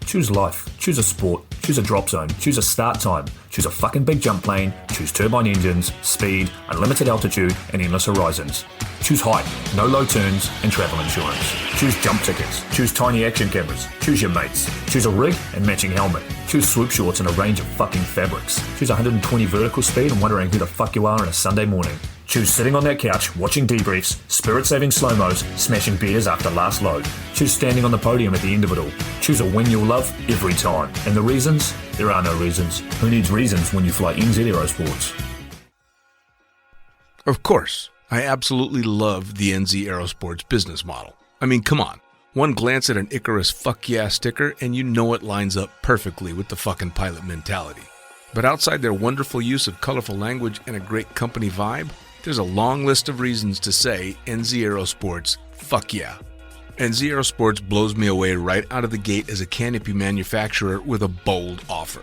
Choose life, choose a sport, choose a drop zone, choose a start time, choose a fucking big jump plane, choose turbine engines, speed, unlimited altitude, and endless horizons. Choose height, no low turns, and travel insurance. Choose jump tickets, choose tiny action cameras, choose your mates, choose a rig and matching helmet, choose swoop shorts and a range of fucking fabrics, choose 120 vertical speed and wondering who the fuck you are on a Sunday morning. Choose sitting on that couch, watching debriefs, spirit-saving slow-mos, smashing beers after last load. Choose standing on the podium at the end of it all. Choose a win you'll love every time. And the reasons? There are no reasons. Who needs reasons when you fly NZ Aerosports? Of course, I absolutely love the NZ Aerosports business model. I mean, come on. One glance at an Icarus fuck yeah sticker and you know it lines up perfectly with the fucking pilot mentality. But outside their wonderful use of colorful language and a great company vibe, there's a long list of reasons to say NZ Aerosports, fuck yeah. NZ Aerosports blows me away right out of the gate as a canopy manufacturer with a bold offer.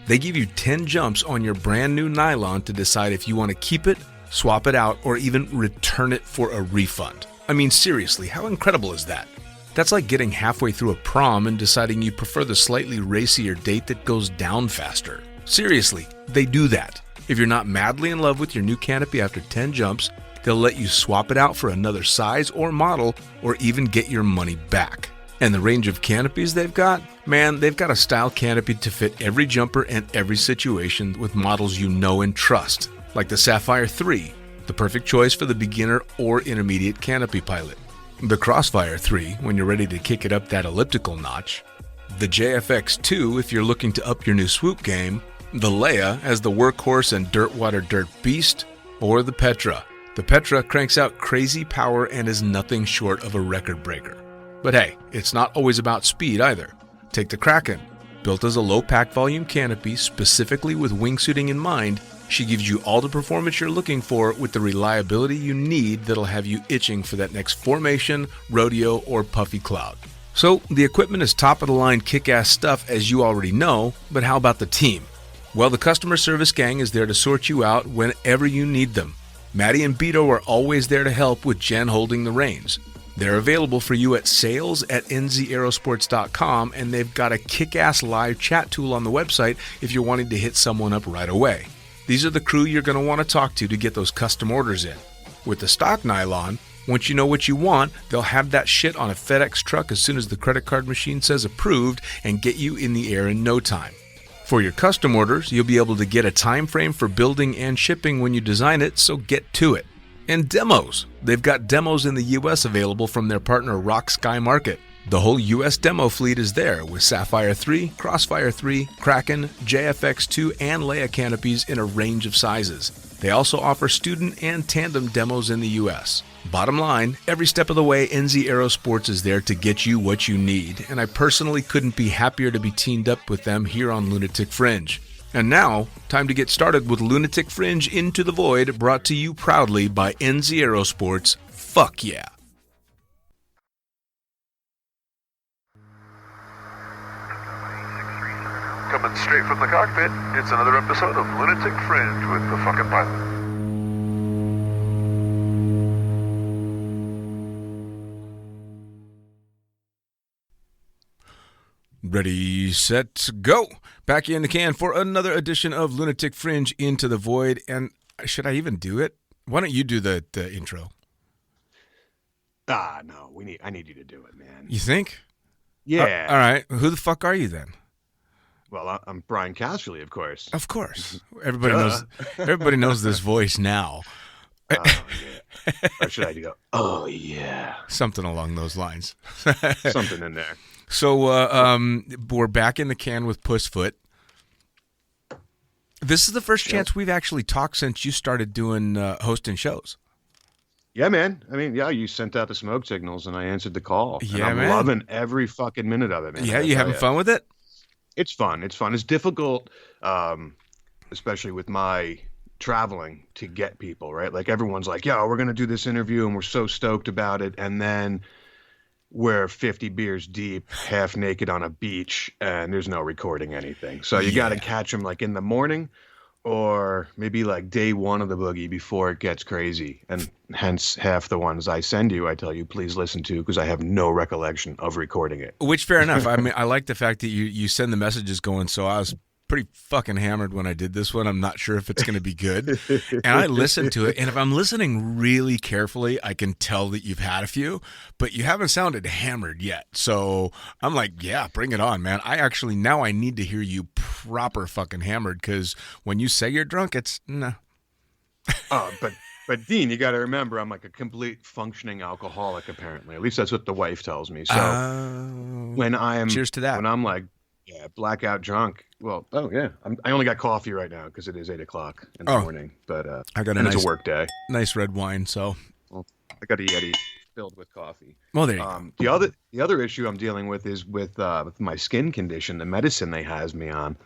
They give you 10 jumps on your brand new nylon to decide if you want to keep it, swap it out, or even return it for a refund. I mean, seriously, how incredible is that? That's like getting halfway through a prom and deciding you prefer the slightly racier date that goes down faster. Seriously, they do that. If you're not madly in love with your new canopy after 10 jumps, they'll let you swap it out for another size or model, or even get your money back. And the range of canopies they've got? Man, they've got a style canopy to fit every jumper and every situation with models you know and trust, like the Sapphire 3, the perfect choice for the beginner or intermediate canopy pilot. The Crossfire 3, when you're ready to kick it up that elliptical notch. The JFX 2, if you're looking to up your new swoop game. The Leia as the workhorse and dirtwater dirt beast, or the Petra. The Petra cranks out crazy power and is nothing short of a record breaker. But hey, it's not always about speed either. Take the Kraken. Built as a low pack volume canopy specifically with wingsuiting in mind, she gives you all the performance you're looking for with the reliability you need that'll have you itching for that next formation, rodeo, or puffy cloud. So the equipment is top of the line kick-ass stuff as you already know, but how about the team? Well, the customer service gang is there to sort you out whenever you need them. Maddie and Beto are always there to help with Jen holding the reins. They're available for you at sales@nzaerosports.com, and they've got a kick-ass live chat tool on the website if you're wanting to hit someone up right away. These are the crew you're going to want to talk to get those custom orders in. With the stock nylon, once you know what you want, they'll have that shit on a FedEx truck as soon as the credit card machine says approved and get you in the air in no time. For your custom orders, you'll be able to get a time frame for building and shipping when you design it, so get to it. And demos. They've got demos in the US available from their partner Rock Sky Market. The whole US demo fleet is there with Sapphire 3, Crossfire 3, Kraken, JFX2, and Leia canopies in a range of sizes. They also offer student and tandem demos in the US. Bottom line, every step of the way, NZ Aerosports is there to get you what you need, and I personally couldn't be happier to be teamed up with them here on Lunatic Fringe. And now, time to get started with Lunatic Fringe Into the Void, brought to you proudly by NZ Aerosports. Fuck yeah. Coming straight from the cockpit, it's another episode of Lunatic Fringe with the fucking pilot. Ready, set, go! Back in the can for another edition of Lunatic Fringe Into the Void. And should I even do it? Why don't you do the intro? No, I need you to do it, man. You think? Yeah. All right. Who the fuck are you then? Well, I'm Brian Casserly, of course. Of course. Everybody knows. Everybody knows this voice now. Oh, yeah. Or should I go? Oh yeah. Something along those lines. Something in there. So we're back in the can with Pussfoot. This is the first chance we've actually talked since you started doing hosting shows. Yeah, man. I mean, yeah, you sent out the smoke signals and I answered the call. Yeah, and I'm loving every fucking minute of it, man. Yeah, you having fun with it? It's fun. It's fun. It's difficult, especially with my traveling, to get people, right? Like everyone's like, yo, we're going to do this interview and we're so stoked about it. And then we're 50 beers deep, half naked on a beach, and there's no recording anything. So you got to catch them like in the morning, or maybe like day one of the boogie before it gets crazy. And hence half the ones I send you, I tell you, please listen to, because I have no recollection of recording it. Which, fair enough. I mean, I like the fact that you send the messages going, so I was pretty fucking hammered when I did this one. I'm not sure if it's going to be good. And I listened to it, and if I'm listening really carefully, I can tell that you've had a few, but you haven't sounded hammered yet. So I'm like, yeah, bring it on, man. Now I need to hear you proper fucking hammered, because when you say you're drunk, it's nah. Oh, but Dean, you got to remember, I'm like a complete functioning alcoholic, apparently. At least that's what the wife tells me. So cheers to that. When I'm like, yeah, blackout drunk. Well, I only got coffee right now because it is 8:00 in the morning. But I got it's a work day. Nice red wine. So I got a Yeti filled with coffee. Well, there you go. The other issue I'm dealing with is with my skin condition, the medicine they has me on.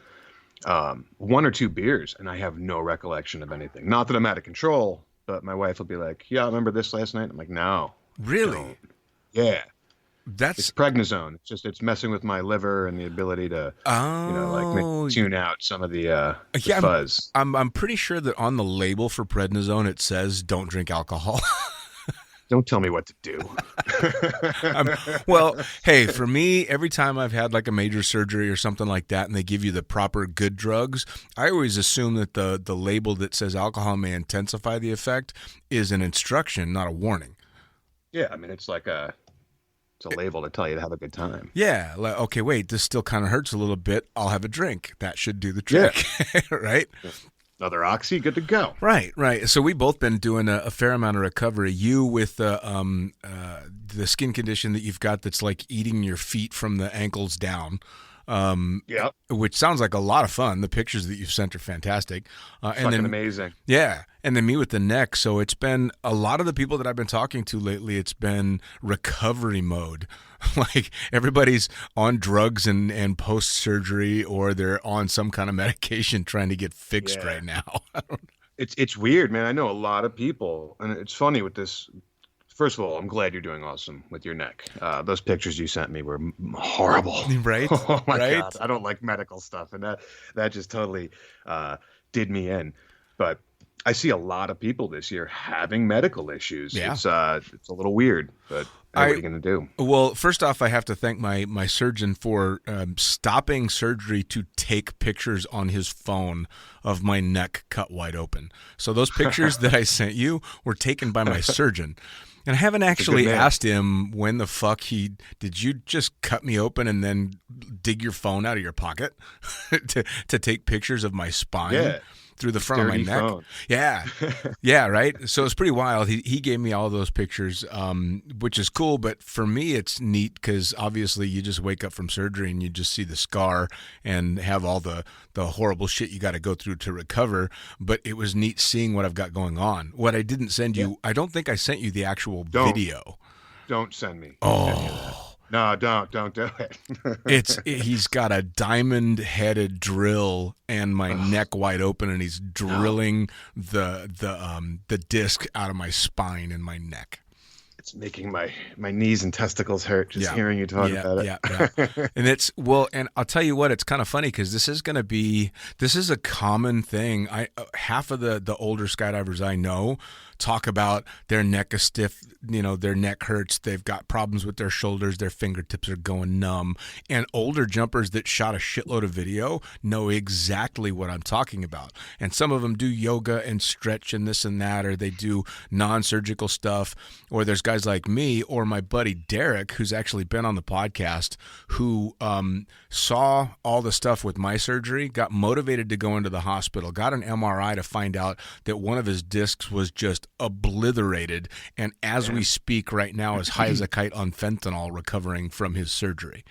1 or 2 beers, and I have no recollection of anything. Not that I'm out of control, but my wife will be like, "Yeah, I remember this last night." I'm like, "No, really? Don't. Yeah." It's It's prednisone. It's messing with my liver and the ability to, tune out some of the fuzz. I'm pretty sure that on the label for prednisone it says don't drink alcohol. Don't tell me what to do. Well, hey, for me, every time I've had like a major surgery or something like that, and they give you the proper good drugs, I always assume that the label that says alcohol may intensify the effect is an instruction, not a warning. Yeah, I mean, it's a label to tell you to have a good time. Yeah. Like, okay, wait, this still kind of hurts a little bit. I'll have a drink. That should do the trick. Yeah. Right? Another oxy, good to go. Right. So we've both been doing a fair amount of recovery. You with the skin condition that you've got that's like eating your feet from the ankles down. Which sounds like a lot of fun. The pictures that you've sent are fantastic. Fucking amazing. Yeah. And then me with the neck. So it's been a lot of the people that I've been talking to lately, it's been recovery mode. Like everybody's on drugs and post-surgery, or they're on some kind of medication trying to get fixed right now. It's weird, man. I know a lot of people, and it's funny with this. First of all, I'm glad you're doing awesome with your neck. Those pictures you sent me were horrible. Right? Oh my God. I don't like medical stuff, and that just totally did me in. But I see a lot of people this year having medical issues. Yeah. It's a little weird, but what are you going to do? Well, first off, I have to thank my surgeon for stopping surgery to take pictures on his phone of my neck cut wide open. So those pictures that I sent you were taken by my surgeon. And I haven't actually asked him when the fuck did you just cut me open and then dig your phone out of your pocket to take pictures of my spine through the front of my neck? Phone. Yeah. Yeah, right? So it's pretty wild. He gave me all those pictures, which is cool. But for me, it's neat because obviously you just wake up from surgery and you just see the scar and have all the horrible shit you got to go through to recover. But it was neat seeing what I've got going on. What I didn't send you, I don't think I sent you the actual video. Don't send me. Oh. No, don't do it. He's got a diamond-headed drill and my neck wide open, and he's drilling the disc out of my spine and my neck. It's making my knees and testicles hurt just hearing you talk about it. Yeah. And I'll tell you what, it's kind of funny because this is a common thing. Half of the older skydivers I know talk about their neck is stiff, their neck hurts, they've got problems with their shoulders, their fingertips are going numb. And older jumpers that shot a shitload of video know exactly what I'm talking about. And some of them do yoga and stretch and this and that, or they do non-surgical stuff, or there's guys like me or my buddy Derek, who's actually been on the podcast, who saw all the stuff with my surgery, got motivated to go into the hospital, got an MRI to find out that one of his discs was just obliterated, and as we speak right now is high as a kite on fentanyl, recovering from his surgery.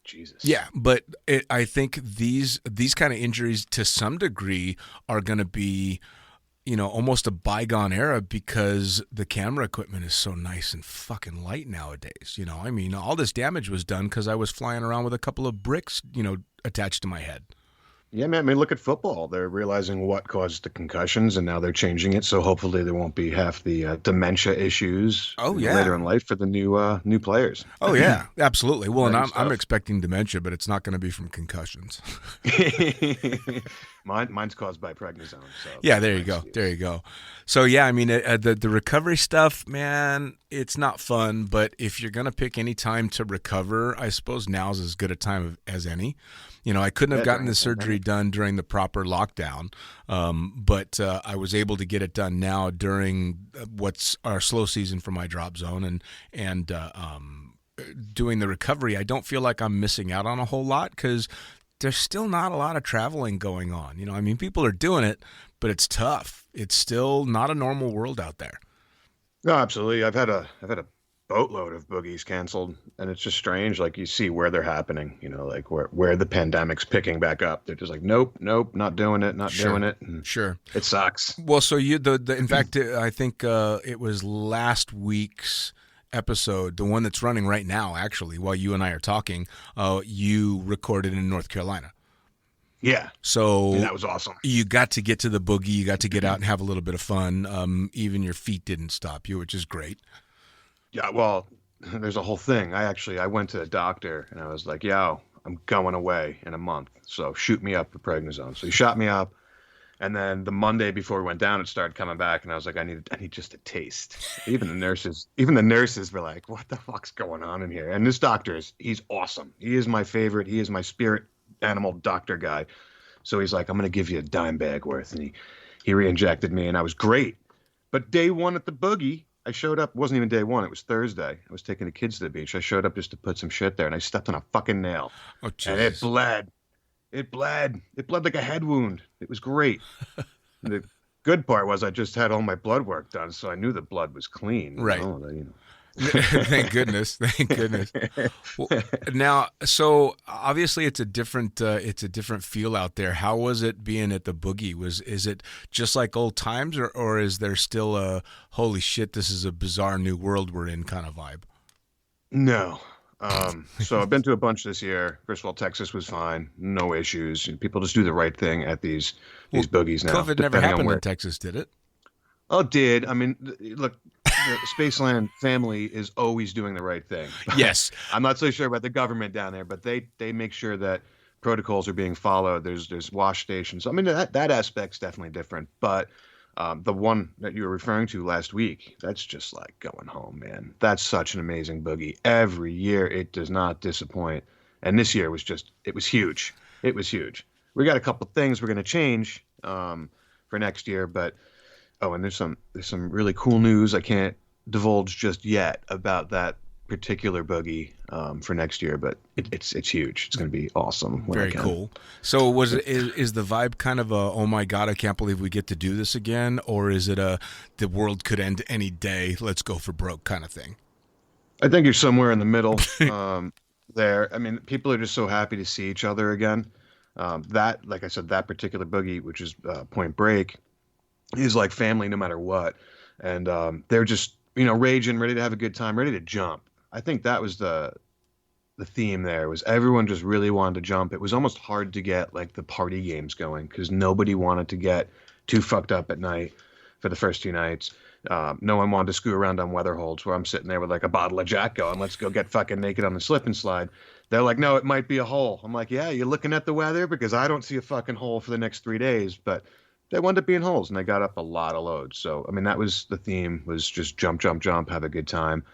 Jesus. Yeah, but I think these kind of injuries to some degree are going to be almost a bygone era because the camera equipment is so nice and fucking light nowadays. I mean, all this damage was done because I was flying around with a couple of bricks, attached to my head. Yeah, man. I mean, look at football. They're realizing what caused the concussions, and now they're changing it. So hopefully there won't be half the dementia issues Oh later yeah. in life for the new players. Oh yeah, absolutely. Well, and Exciting I'm stuff. expecting dementia, but it's not going to be from concussions. Mine's caused by prednisone. So Yeah, that's there my you go. excuse. There you go. So yeah, I mean, the recovery stuff, man, it's not fun. But if you're gonna pick any time to recover, I suppose now's as good a time as any. You know, I couldn't have Yeah, gotten during the the surgery pandemic. done during the proper lockdown, but I was able to get it done now during what's our slow season for my drop zone, and doing the recovery. I don't feel like I'm missing out on a whole lot because there's still not a lot of traveling going on. You know, I mean, people are doing it, but it's tough. It's still not a normal world out there. No, absolutely. I've had a boatload of boogies canceled, and it's just strange. Like you see where they're happening. You know, like where the pandemic's picking back up. They're just like, nope, nope, not doing it, not Sure. doing it. And Sure. it sucks. Well, so you the in fact, I think it was last week's episode, the one that's running right now, actually, while you and I are talking. You recorded in North Carolina, Yeah, so and that was awesome. you got to get to the boogie. You got to get out and have a little bit of fun. Even your feet didn't stop you, which is great. Yeah, well, there's a whole thing. I went to the doctor and I was like, yo, I'm going away in a month. So shoot me up for prednisone. So he shot me up. And then the Monday before we went down, it started coming back, and I was like, I need just a taste. Even the nurses were like, what the fuck's going on in here? And this doctor he's awesome. He is my favorite. He is my spirit animal doctor guy. So he's like, I'm gonna give you a dime bag worth, and he re-injected me, and I was great. But day one at the boogie, I showed up. It wasn't even day one. It was Thursday. I was taking the kids to the beach. I showed up just to put some shit there, and I stepped on a fucking nail, Oh, and it Jesus. bled. It bled. It bled like a head wound. It was great. The good part was I just had all my blood work done, so I knew the blood was clean. Right. You Thank goodness. Thank goodness. Well, now, so obviously it's a different feel out there. How was it being at the boogie? Is it just like old times, or is there still a holy shit, this is a bizarre new world we're in kind of vibe? No. So I've been to a bunch this year. First of all, Texas was fine, no issues. People just do the right thing at these boogies now. COVID never depending on happened where. in Texas, did it? Oh, it did. I mean, look, the Spaceland family is always doing the right thing. Yes. I'm not so sure about the government down there, but they make sure that protocols are being followed. There's wash stations. I mean, that aspect's definitely different. But the one that you were referring to last week, that's just like going home, man. That's such an amazing boogie. Every year it does not disappoint. And this year it was huge. It was huge. We got a couple things we're going to change for next year, but oh, and there's some really cool news I can't divulge just yet about that particular boogie for next year, but it's huge. It's going to be awesome. when I Very can. cool. So is the vibe kind of a, oh my God, I can't believe we get to do this again? Or is it a, the world could end any day, let's go for broke kind of thing? I think you're somewhere in the middle there. I mean, people are just so happy to see each other again. That, like I said, that particular boogie, which is Point Break, is like family no matter what. And they're just, raging, ready to have a good time, ready to jump. I think that was the theme there, was everyone just really wanted to jump. It was almost hard to get like the party games going because nobody wanted to get too fucked up at night for the first 2 nights. No one wanted to screw around on weather holds where I'm sitting there with like a bottle of Jack going, let's go get fucking naked on the slip and slide. They're like, no, it might be a hole. I'm like, yeah, you're looking at the weather because I don't see a fucking hole for the next 3 days. But they wound up being holes, and they got up a lot of loads. So, I mean, that was the theme, was just jump, jump, jump, have a good time.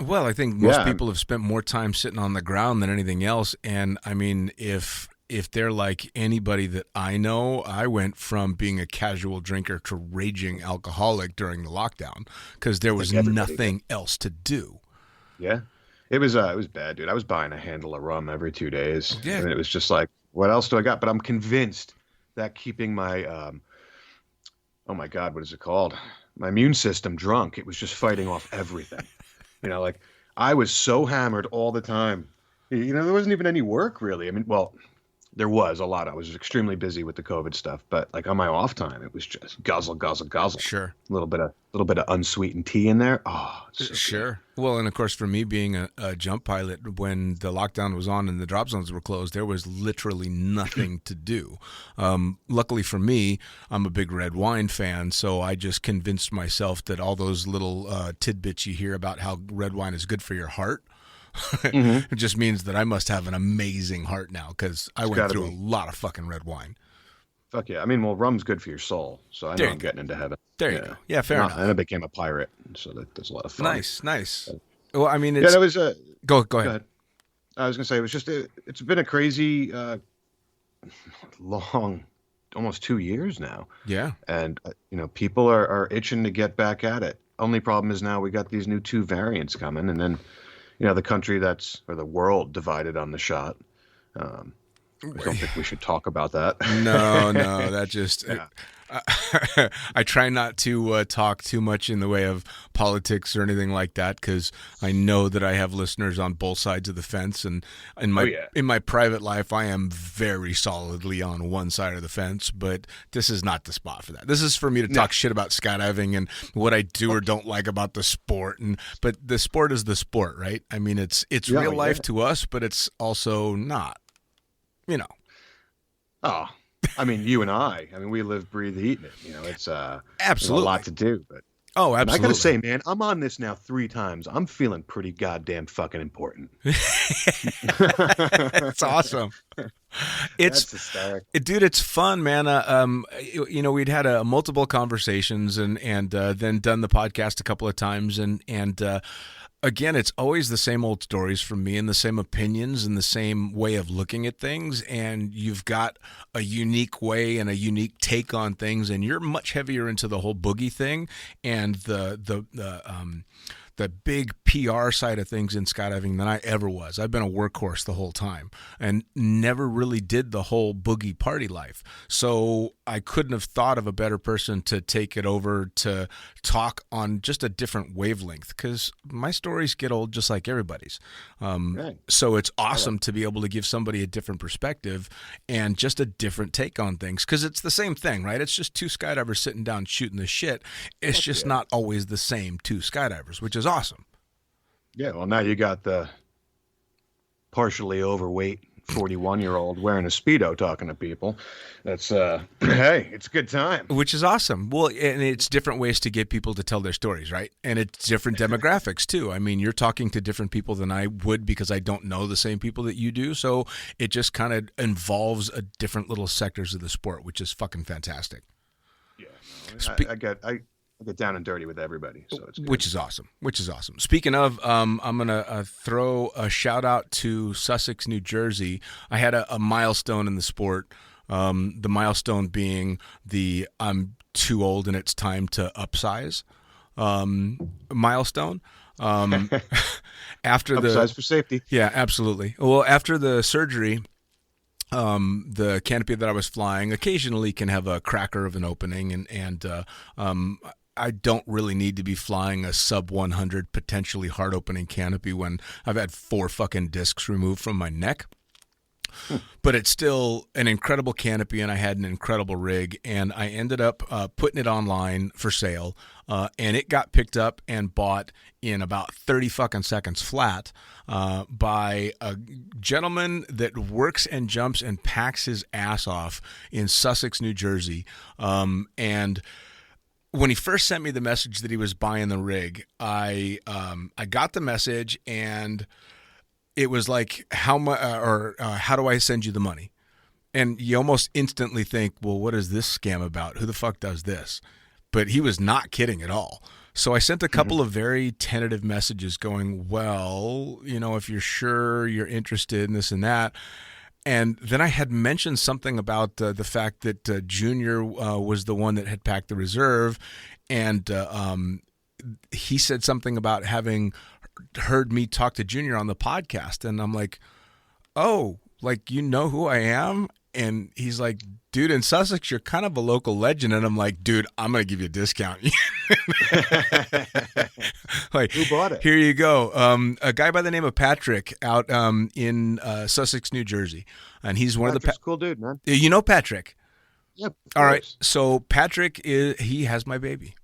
Well, I think most Yeah. people have spent more time sitting on the ground than anything else. And I mean, if they're like anybody that I know, I went from being a casual drinker to raging alcoholic during the lockdown because there was everybody nothing else to do. Yeah. It was bad, dude. I was buying a handle of rum every 2 days. Yeah. And it was just like, what else do I got? But I'm convinced that keeping my, oh my God, what is it called? My immune system drunk. It was just fighting off everything. Like I was so hammered all the time. There wasn't even any work really. I mean, well, There was a lot. I was extremely busy with the COVID stuff, but like on my off time, it was just guzzle, guzzle, guzzle. Sure. A little bit of unsweetened tea in there. Oh, it's so Sure. Well, and of course, for me being a jump pilot, when the lockdown was on and the drop zones were closed, there was literally nothing to do. Luckily for me, I'm a big red wine fan, so I just convinced myself that all those little tidbits you hear about how red wine is good for your heart. It just means that I must have an amazing heart now, because I went through a lot of fucking red wine. Fuck yeah. I mean, well, rum's good for your soul, so I know I'm getting into heaven. There you go. Yeah, fair enough. And I became a pirate, so that's a lot of fun. Nice. Well, I mean, it's... Yeah, that was... Go ahead. I was going to say, it was just... It's been a crazy, long, almost 2 years now. Yeah. And, people are itching to get back at it. Only problem is now we got these new 2 variants coming, and then... the country or the world divided on the shot. I don't think we should talk about that. No, that just... Yeah. I try not to talk too much in the way of politics or anything like that, because I know that I have listeners on both sides of the fence, and in my private life, I am very solidly on one side of the fence. But this is not the spot for that. This is for me to talk shit about skydiving and what I do or don't like about the sport. But the sport is the sport, right? I mean, it's real life to us, but it's also not. Oh. I mean, you and I mean, we live, breathe, eat it. It's absolutely a lot to do. But absolutely. I gotta say, man, I'm on this now 3 times. I'm feeling pretty goddamn fucking important. It's awesome. That's hysterical. Dude, it's fun, man. We'd had multiple conversations and then done the podcast a couple of times, and again, it's always the same old stories from me and the same opinions and the same way of looking at things. And you've got a unique way and a unique take on things. And you're much heavier into the whole boogie thing and the big PR side of things in skydiving than I ever was. I've been a workhorse the whole time and never really did the whole boogie party life. So I couldn't have thought of a better person to take it over to talk on just a different wavelength, because my stories get old just like everybody's. So it's awesome to be able to give somebody a different perspective and just a different take on things, because it's the same thing, right? It's just 2 skydivers sitting down shooting the shit. It's just not always the same 2 skydivers, which is awesome. Yeah, well, now you got the partially overweight 41-year-old wearing a Speedo talking to people. That's, hey, it's a good time. Which is awesome. Well, and it's different ways to get people to tell their stories, right? And it's different demographics, too. I mean, you're talking to different people than I would, because I don't know the same people that you do. So it just kind of involves a different little sectors of the sport, which is fucking fantastic. Yeah, I get down and dirty with everybody, so it's good. Which is awesome. Speaking of, I'm going to throw a shout out to Sussex, New Jersey. I had a milestone in the sport, the milestone being the I'm too old and it's time to upsize milestone. After upsize for safety. Yeah, absolutely. Well, after the surgery, the canopy that I was flying occasionally can have a cracker of an opening, and I don't really need to be flying a sub 100 potentially hard opening canopy when I've had 4 fucking discs removed from my neck. But it's still an incredible canopy, and I had an incredible rig, and I ended up putting it online for sale, and it got picked up and bought in about 30 fucking seconds flat by a gentleman that works and jumps and packs his ass off in Sussex, New Jersey, and when he first sent me the message that he was buying the rig, I got the message, and it was like, how do I send you the money? And you almost instantly think, well, what is this scam about? Who the fuck does this? But he was not kidding at all. So I sent a couple of very tentative messages going, well, if you're sure you're interested in this and that. And then I had mentioned something about the fact that Junior was the one that had packed the reserve. And he said something about having heard me talk to Junior on the podcast. And I'm like, oh, like, you know who I am? And he's like, dude, in Sussex, you're kind of a local legend. And I'm like, dude, I'm going to give you a discount. Like, Who bought it? Here you go. A guy by the name of Patrick out in Sussex, New Jersey. And he's one Patrick's of the... cool dude, man. You know Patrick? Yep. All right. So Patrick, he has my baby.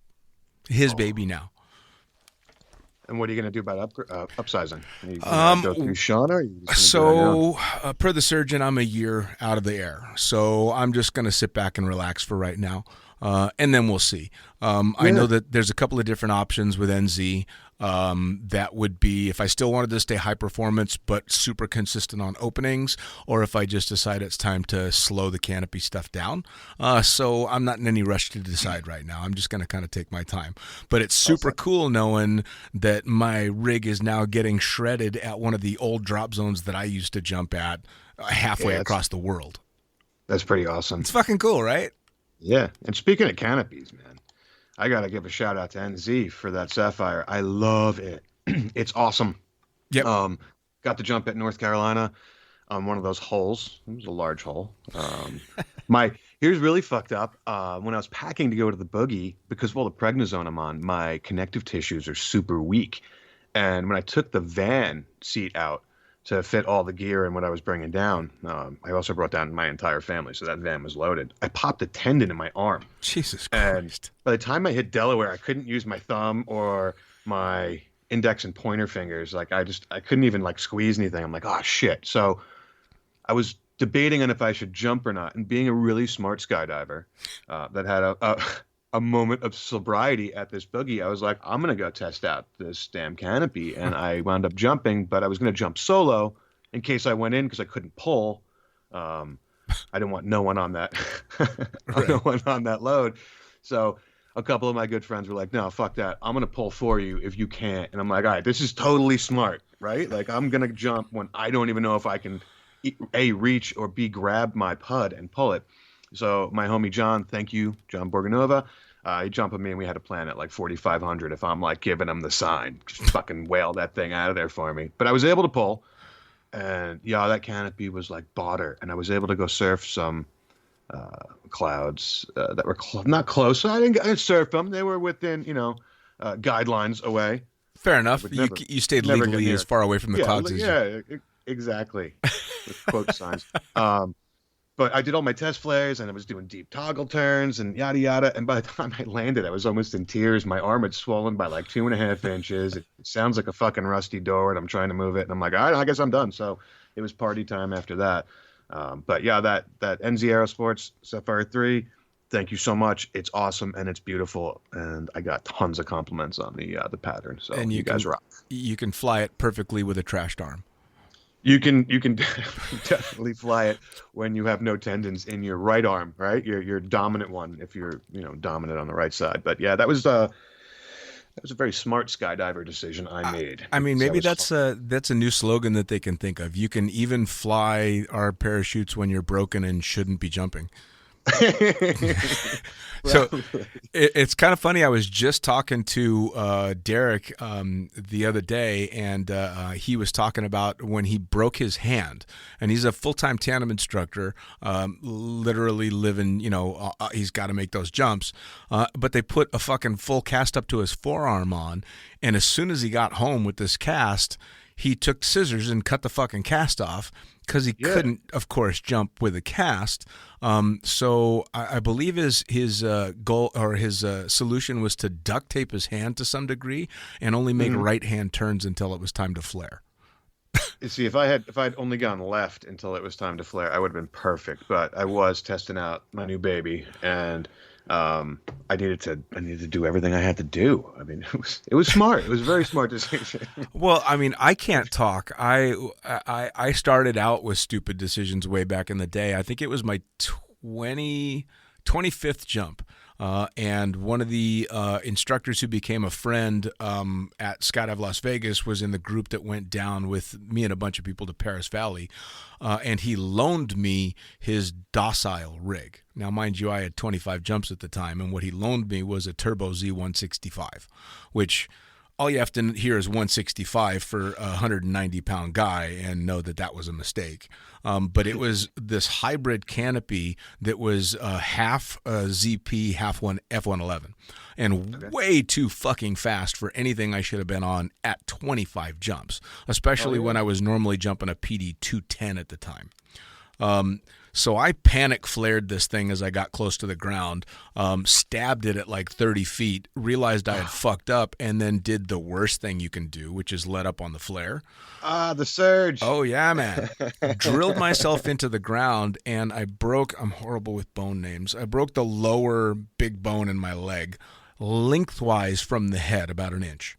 His baby now. And what are you going to do about upsizing? Are you going to go through Shauna? Or are you just gonna do it on your own? Per the surgeon, I'm a year out of the air. So I'm just going to sit back and relax for right now. And then we'll see. I know that there's a couple of different options with NZ. That would be if I still wanted to stay high performance but super consistent on openings, or if I just decide it's time to slow the canopy stuff down. So I'm not in any rush to decide right now. I'm just going to kind of take my time. But it's super cool knowing that my rig is now getting shredded at one of the old drop zones that I used to jump at halfway across the world. That's pretty awesome. It's fucking cool, right? Yeah. And speaking of canopies, man, I got to give a shout out to NZ for that Sapphire. I love it. It's awesome. Yep. Got to jump at North Carolina on one of those holes. It was a large hole. Here's really fucked up. When I was packing to go to the boogie, because of all the prednisone I'm on, my connective tissues are super weak. And when I took the van seat out to fit all the gear and what I was bringing down, I also brought down my entire family, so that van was loaded. I popped a tendon in my arm. Jesus And Christ. by the time I hit Delaware, I couldn't use my thumb or my index and pointer fingers. Like I couldn't even like squeeze anything. I'm like, oh shit. So I was debating on if I should jump or not. And being a really smart skydiver that had a moment of sobriety at this boogie, I was like, I'm going to go test out this damn canopy. And I wound up jumping, but I was going to jump solo in case I went in because I couldn't pull. I didn't want no one on that, no one on that load. So a couple of my good friends were like, no, fuck that. I'm going to pull for you if you can't. And I'm like, all right, this is totally smart, right? Like I'm going to jump when I don't even know if I can A, reach or B, grab my pud and pull it. So my homie John, thank you, John Borganova, he jumped with me and we had a plan at like 4,500 if I'm like giving him the sign. Just fucking whale that thing out of there for me. But I was able to pull. And yeah, that canopy was like butter. And I was able to go surf some clouds that were not close. So I didn't surf them. They were within, guidelines away. Fair enough. You stayed legally as far away from the clouds as you... Exactly. With quote signs. But I did all my test flares and I was doing deep toggle turns and yada yada. And by the time I landed, I was almost in tears. My arm had swollen by like 2.5 inches. It sounds like a fucking rusty door and I'm trying to move it. And I'm like, all right, I guess I'm done. So it was party time after that. But yeah, that NZ Aerosports Sapphire 3, thank you so much. It's awesome and it's beautiful. And I got tons of compliments on the pattern. So and you guys rock. You can fly it perfectly with a trashed arm. You can definitely fly it when you have no tendons in your right arm, right? Your dominant one, if you're dominant on the right side. But yeah, that was a very smart skydiver decision I made. I mean, maybe that's a new slogan that they can think of. You can even fly our parachutes when you're broken and shouldn't be jumping. So it's kind of funny. I was just talking to Derek the other day, and he was talking about when he broke his hand. And he's a full-time tandem instructor, literally living, he's got to make those jumps. But they put a fucking full cast up to his forearm on, and as soon as he got home with this cast, he took scissors and cut the fucking cast off because he couldn't, of course, jump with a cast. So I believe his goal or his solution was to duct tape his hand to some degree and only make right hand turns until it was time to flare. You see, if I'd only gone left until it was time to flare, I would have been perfect. But I was testing out my new baby, and I needed to do everything I had to do. I mean, it was smart. It was a very smart decision. Well, I mean, I can't talk. I started out with stupid decisions way back in the day. I think it was my 25th jump. And one of the instructors who became a friend at Skydive Las Vegas was in the group that went down with me and a bunch of people to Paris Valley. And he loaned me his docile rig. Now, mind you, I had 25 jumps at the time, and what he loaned me was a Turbo Z165, which all you have to hear is 165 for a 190-pound guy and know that that was a mistake. But it was this hybrid canopy that was half ZP, half F111, and way too fucking fast for anything I should have been on at 25 jumps, especially when I was normally jumping a PD 210 at the time. So I panic flared this thing as I got close to the ground, stabbed it at like 30 feet, realized I had fucked up, and then did the worst thing you can do, which is let up on the flare. The surge. Oh, yeah, man. Drilled myself into the ground, and I'm horrible with bone names. I broke the lower big bone in my leg lengthwise from the head, about an inch.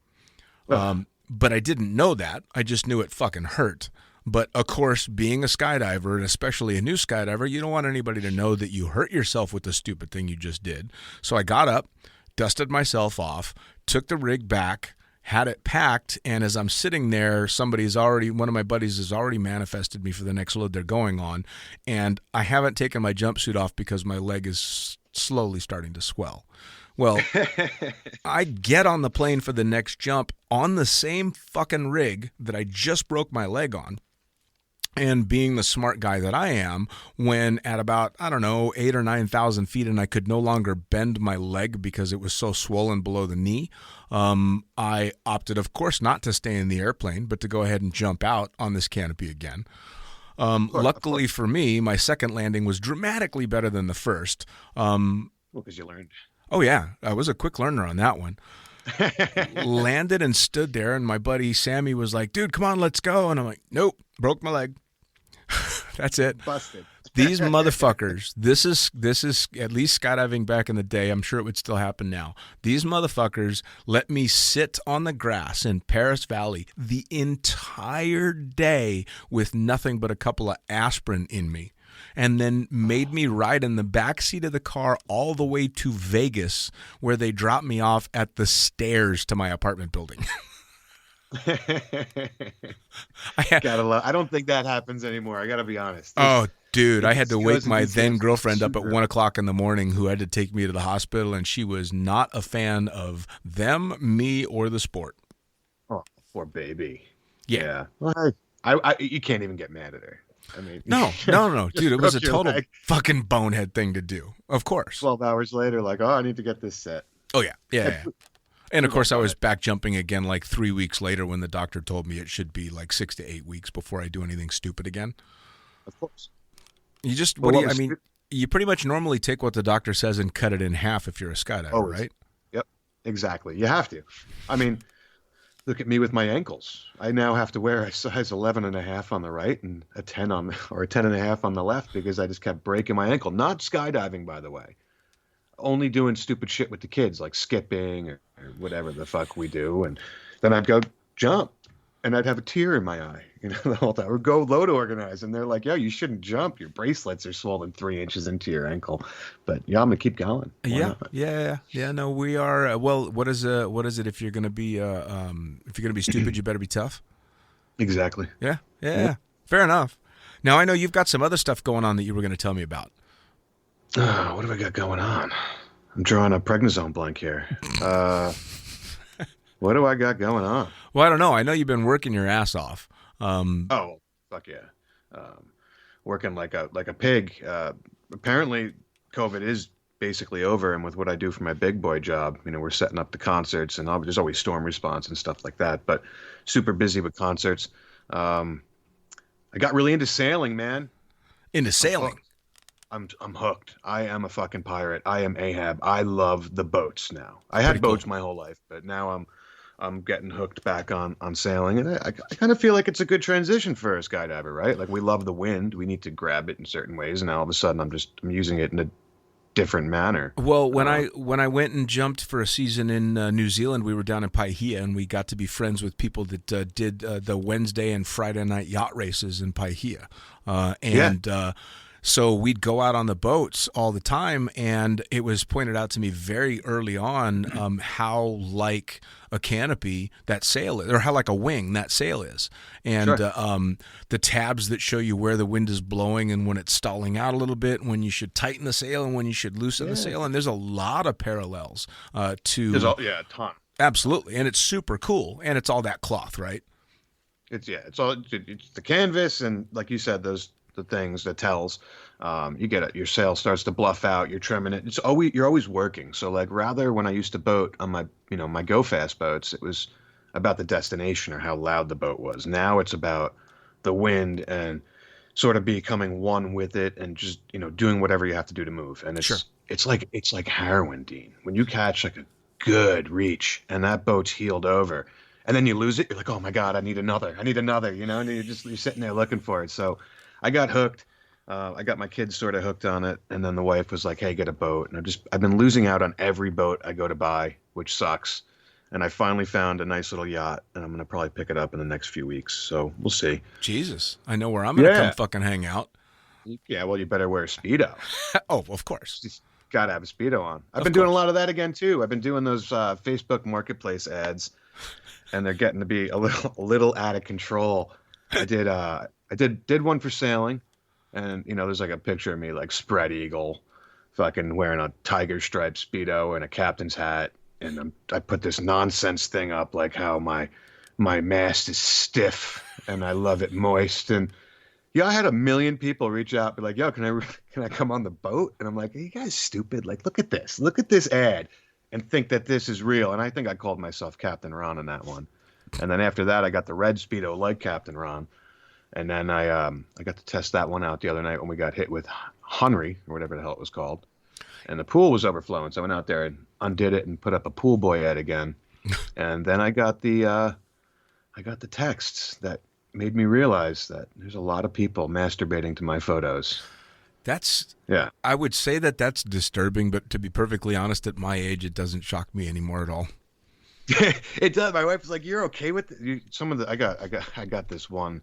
But I didn't know that. I just knew it fucking hurt. But, of course, being a skydiver, and especially a new skydiver, you don't want anybody to know that you hurt yourself with the stupid thing you just did. So I got up, dusted myself off, took the rig back, had it packed, and as I'm sitting there, one of my buddies has already manifested me for the next load they're going on, and I haven't taken my jumpsuit off because my leg is slowly starting to swell. Well, I get on the plane for the next jump on the same fucking rig that I just broke my leg on. And being the smart guy that I am, when at about, 8,000 or 9,000 feet and I could no longer bend my leg because it was so swollen below the knee, I opted, of course, not to stay in the airplane, but to go ahead and jump out on this canopy again. Luckily for me, my second landing was dramatically better than the first. Well, because you learned. Oh, yeah. I was a quick learner on that one. Landed and stood there, and my buddy Sammy was like, dude, come on, let's go. And I'm like, nope, broke my leg. That's it. Busted. These motherfuckers, this is at least skydiving back in the day. I'm sure it would still happen now. These motherfuckers let me sit on the grass in Paris Valley the entire day with nothing but a couple of aspirin in me, and then made me ride in the back seat of the car all the way to Vegas, where they dropped me off at the stairs to my apartment building. I don't think that happens anymore. I gotta be honest. Oh, dude, I had to wake my then girlfriend up at 1 o'clock in the morning, who had to take me to the hospital, and she was not a fan of them, me, or the sport. Oh, poor baby. Yeah. Well, you can't even get mad at her. I mean, no, dude, it was a total fucking bonehead thing to do. Of course. 12 hours later, like, I need to get this set. Oh yeah. And of course, I was back jumping again like 3 weeks later when the doctor told me it should be like 6 to 8 weeks before I do anything stupid again. Of course. You pretty much normally take what the doctor says and cut it in half if you're a skydiver, right? Yep, exactly. You have to. I mean, look at me with my ankles. I now have to wear a size 11.5 on the right and a 10 or a 10.5 on the left because I just kept breaking my ankle. Not skydiving, by the way. Only doing stupid shit with the kids, like skipping or whatever the fuck we do. And then I'd go jump, and I'd have a tear in my eye, the whole time. Or go load organize, and they're like, yo, you shouldn't jump. Your bracelets are swollen 3 inches into your ankle. But yeah, I'm going to keep going. Yeah. No, we are. Well, what is it if you're going to be stupid, you better be tough? Exactly. Yeah. Fair enough. Now, I know you've got some other stuff going on that you were going to tell me about. What have I got going on? I'm drawing a prednisone blank here. What do I got going on? Well, I don't know. I know you've been working your ass off. Oh, fuck yeah. Working like a pig. Apparently, COVID is basically over, and with what I do for my big boy job, we're setting up the concerts, and there's always storm response and stuff like that, but super busy with concerts. I got really into sailing, man. Into sailing? I'm hooked. I am a fucking pirate. I am Ahab. I love the boats now. I had boats my whole life, but now I'm getting hooked back on sailing, and I kind of feel like it's a good transition for a skydiver, right? Like, we love the wind. We need to grab it in certain ways, and now all of a sudden I'm using it in a different manner. Well, when I went and jumped for a season in New Zealand, we were down in Paihia, and we got to be friends with people that did the Wednesday and Friday night yacht races in Paihia, so we'd go out on the boats all the time, and it was pointed out to me very early on how like a canopy that sail is, or how like a wing that sail is. And the tabs that show you where the wind is blowing and when it's stalling out a little bit, when you should tighten the sail and when you should loosen the sail. And there's a lot of parallels to... a ton. Absolutely, and it's super cool, and it's all that cloth, right? It's the canvas, and like you said, the things, the tells. You get it. Your sail starts to bluff out. You're trimming it. You're always working. So like rather when I used to boat on my go fast boats, it was about the destination or how loud the boat was. Now it's about the wind and sort of becoming one with it and just doing whatever you have to do to move. And it's like heroin, Dean. When you catch like a good reach and that boat's heeled over. And then you lose it. You're like, oh my God, I need another. And you're sitting there looking for it. So I got hooked. I got my kids sort of hooked on it. And then the wife was like, hey, get a boat. And I've been losing out on every boat I go to buy, which sucks. And I finally found a nice little yacht, and I'm going to probably pick it up in the next few weeks. So we'll see. Jesus. I know where I'm going to come fucking hang out. Yeah, well, you better wear a Speedo. Oh, of course. Just got to have a Speedo on. I've been doing a lot of that again, too. I've been doing those Facebook Marketplace ads. And they're getting to be a little out of control. I did one for sailing, and there's like a picture of me like spread eagle, fucking wearing a tiger striped Speedo and a captain's hat, and I put this nonsense thing up like how my mast is stiff and I love it moist, and I had 1 million people reach out, be like, yo, can I come on the boat? And I'm like, are you guys stupid? Like, look at this ad. And think that this is real. And I think I called myself Captain Ron in that one. And then after that, I got the red Speedo like Captain Ron. And then I got to test that one out the other night when we got hit with Henry, or whatever the hell it was called. And the pool was overflowing. So I went out there and undid it and put up a pool boy ad again. And then I got the texts that made me realize that there's a lot of people masturbating to my photos. I would say that's disturbing, but to be perfectly honest, at my age, it doesn't shock me anymore at all. It does. My wife was like, "You're okay with it?" I got this one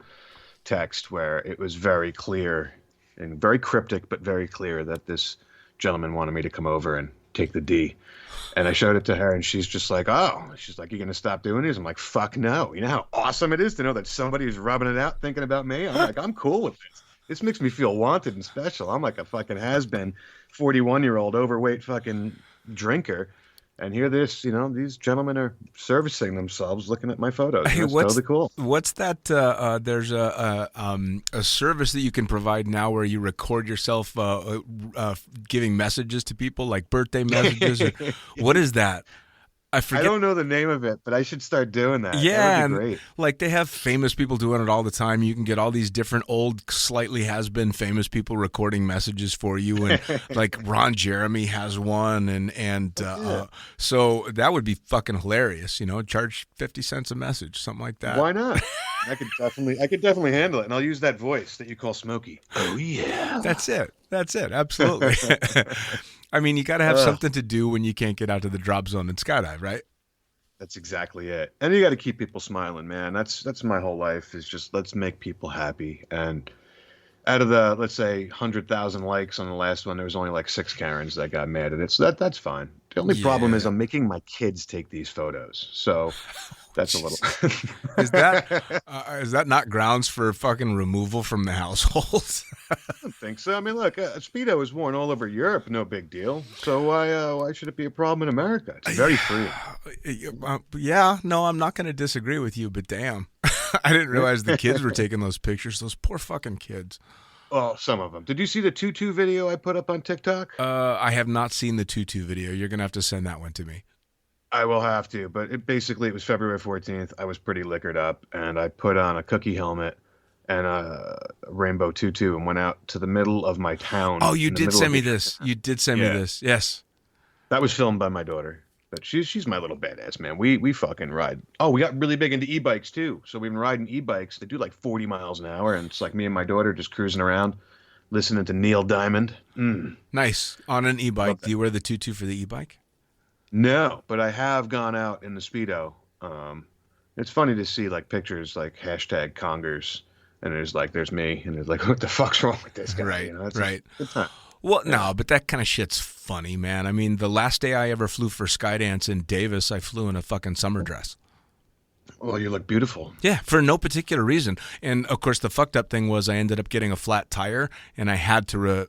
text where it was very clear and very cryptic, but very clear that this gentleman wanted me to come over and take the D. And I showed it to her, and she's just like, "Oh," she's like, "You gonna stop doing this?" I'm like, "Fuck no!" You know how awesome it is to know that somebody is rubbing it out, thinking about me. I'm like, I'm cool with this. This makes me feel wanted and special. I'm like a fucking has-been 41-year-old overweight fucking drinker. And here these gentlemen are servicing themselves looking at my photos. Hey, that's totally cool. What's that? There's a service that you can provide now where you record yourself giving messages to people, like birthday messages. What is that? I don't know the name of it, but I should start doing that. Yeah, that would be great. Like they have famous people doing it all the time. You can get all these different old, slightly has-been famous people recording messages for you, and like Ron Jeremy has one, and so that would be fucking hilarious. Charge 50 cents a message, something like that. Why not? I could definitely handle it, and I'll use that voice that you call Smokey. Oh yeah, that's it. Absolutely. I mean, you got to have something to do when you can't get out to the drop zone and skydive, right? That's exactly it. And you got to keep people smiling, man. That's my whole life, is just let's make people happy. And out of the, let's say, 100,000 likes on the last one, there was only like 6 Karens that got mad at it. So that's fine. The only problem is I'm making my kids take these photos. So that's a little. Is that not grounds for fucking removal from the household? I don't think so. I mean, look, Speedo is worn all over Europe. No big deal. So why should it be a problem in America? It's very free. Yeah, no, I'm not going to disagree with you, but damn. I didn't realize the kids were taking those pictures. Those poor fucking kids. Well, some of them. Did you see the tutu video I put up on TikTok? I have not seen the tutu video. You're going to have to send that one to me. I will have to, but it was February 14th. I was pretty liquored up, and I put on a cookie helmet and a rainbow tutu and went out to the middle of my town. Oh, you did send me this. You did send me this. Yes. That was filmed by my daughter. But she's my little badass, man. We fucking ride. Oh, we got really big into e-bikes too. So we've been riding e-bikes. They do like 40 miles an hour, and it's like me and my daughter just cruising around, listening to Neil Diamond. Nice. On an e-bike. Do you wear the tutu for the e-bike? No, but I have gone out in the Speedo. It's funny to see like pictures like hashtag Congers, and there's me, and there's like, what the fuck's wrong with this guy? Right, right. Good time. Well, no, but that kind of shit's funny, man. I mean, the last day I ever flew for Skydance in Davis, I flew in a fucking summer dress. Well, you look beautiful. Yeah, for no particular reason. And of course, the fucked up thing was I ended up getting a flat tire, and I had to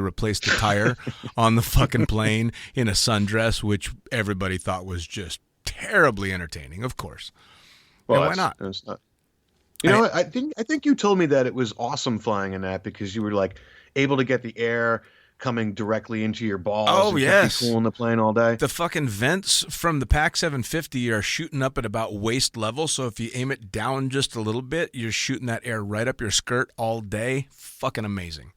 replace the tire on the fucking plane in a sundress, which everybody thought was just terribly entertaining, of course. Well, and why not? It's not. You know, I think you told me that it was awesome flying in that because you were like able to get the air coming directly into your balls. Oh, yes. Kept you cool in the plane all day. The fucking vents from the PAC 750 are shooting up at about waist level, so if you aim it down just a little bit, you're shooting that air right up your skirt all day. Fucking amazing.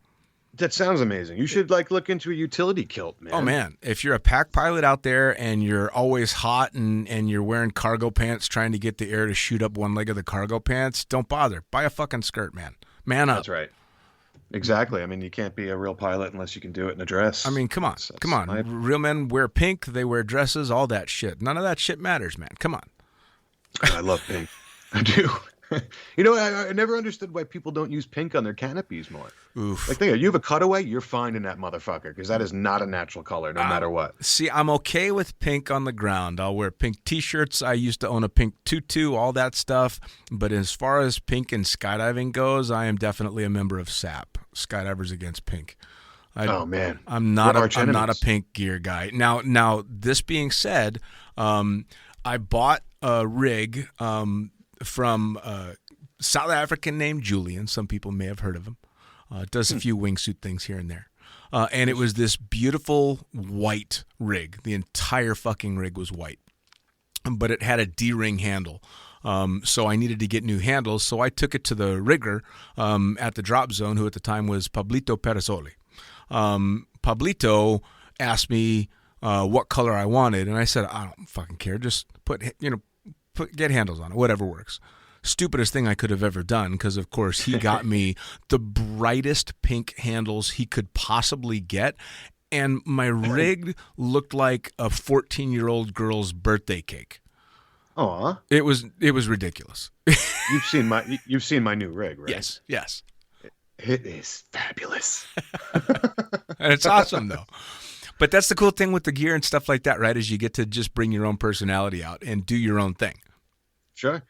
That sounds amazing. You should like look into a utility kilt, man. Oh, man. If you're a PAC pilot out there and you're always hot and you're wearing cargo pants trying to get the air to shoot up one leg of the cargo pants, don't bother. Buy a fucking skirt, man. Man up. That's right. Exactly. I mean, you can't be a real pilot unless you can do it in a dress. I mean, come on. Come on. Real men wear pink. They wear dresses, all that shit. None of that shit matters, man. Come on. I love pink. I do. You know, I never understood why people don't use pink on their canopies more. Oof. Like, think of it, you have a cutaway, you're fine in that motherfucker because that is not a natural color, no matter what. See, I'm okay with pink on the ground. I'll wear pink T-shirts. I used to own a pink tutu, all that stuff. But as far as pink and skydiving goes, I am definitely a member of SAP, Skydivers Against Pink. Oh man, I'm not a pink gear guy. Now, this being said, I bought a rig from a South African named Julian. Some people may have heard of him. Does a few wingsuit things here and there. And it was this beautiful white rig. The entire fucking rig was white. But it had a D-ring handle. So I needed to get new handles. So I took it to the rigger at the drop zone, who at the time was Pablito Perisoli. Pablito asked me what color I wanted. And I said, I don't fucking care. Just get handles on it, whatever works. Stupidest thing I could have ever done because, of course, he got me the brightest pink handles he could possibly get, and my rig looked like a 14-year-old girl's birthday cake. Aw. It was ridiculous. You've seen my new rig, right? Yes. It is fabulous. And it's awesome, though. But that's the cool thing with the gear and stuff like that, right, is you get to just bring your own personality out and do your own thing. Sure.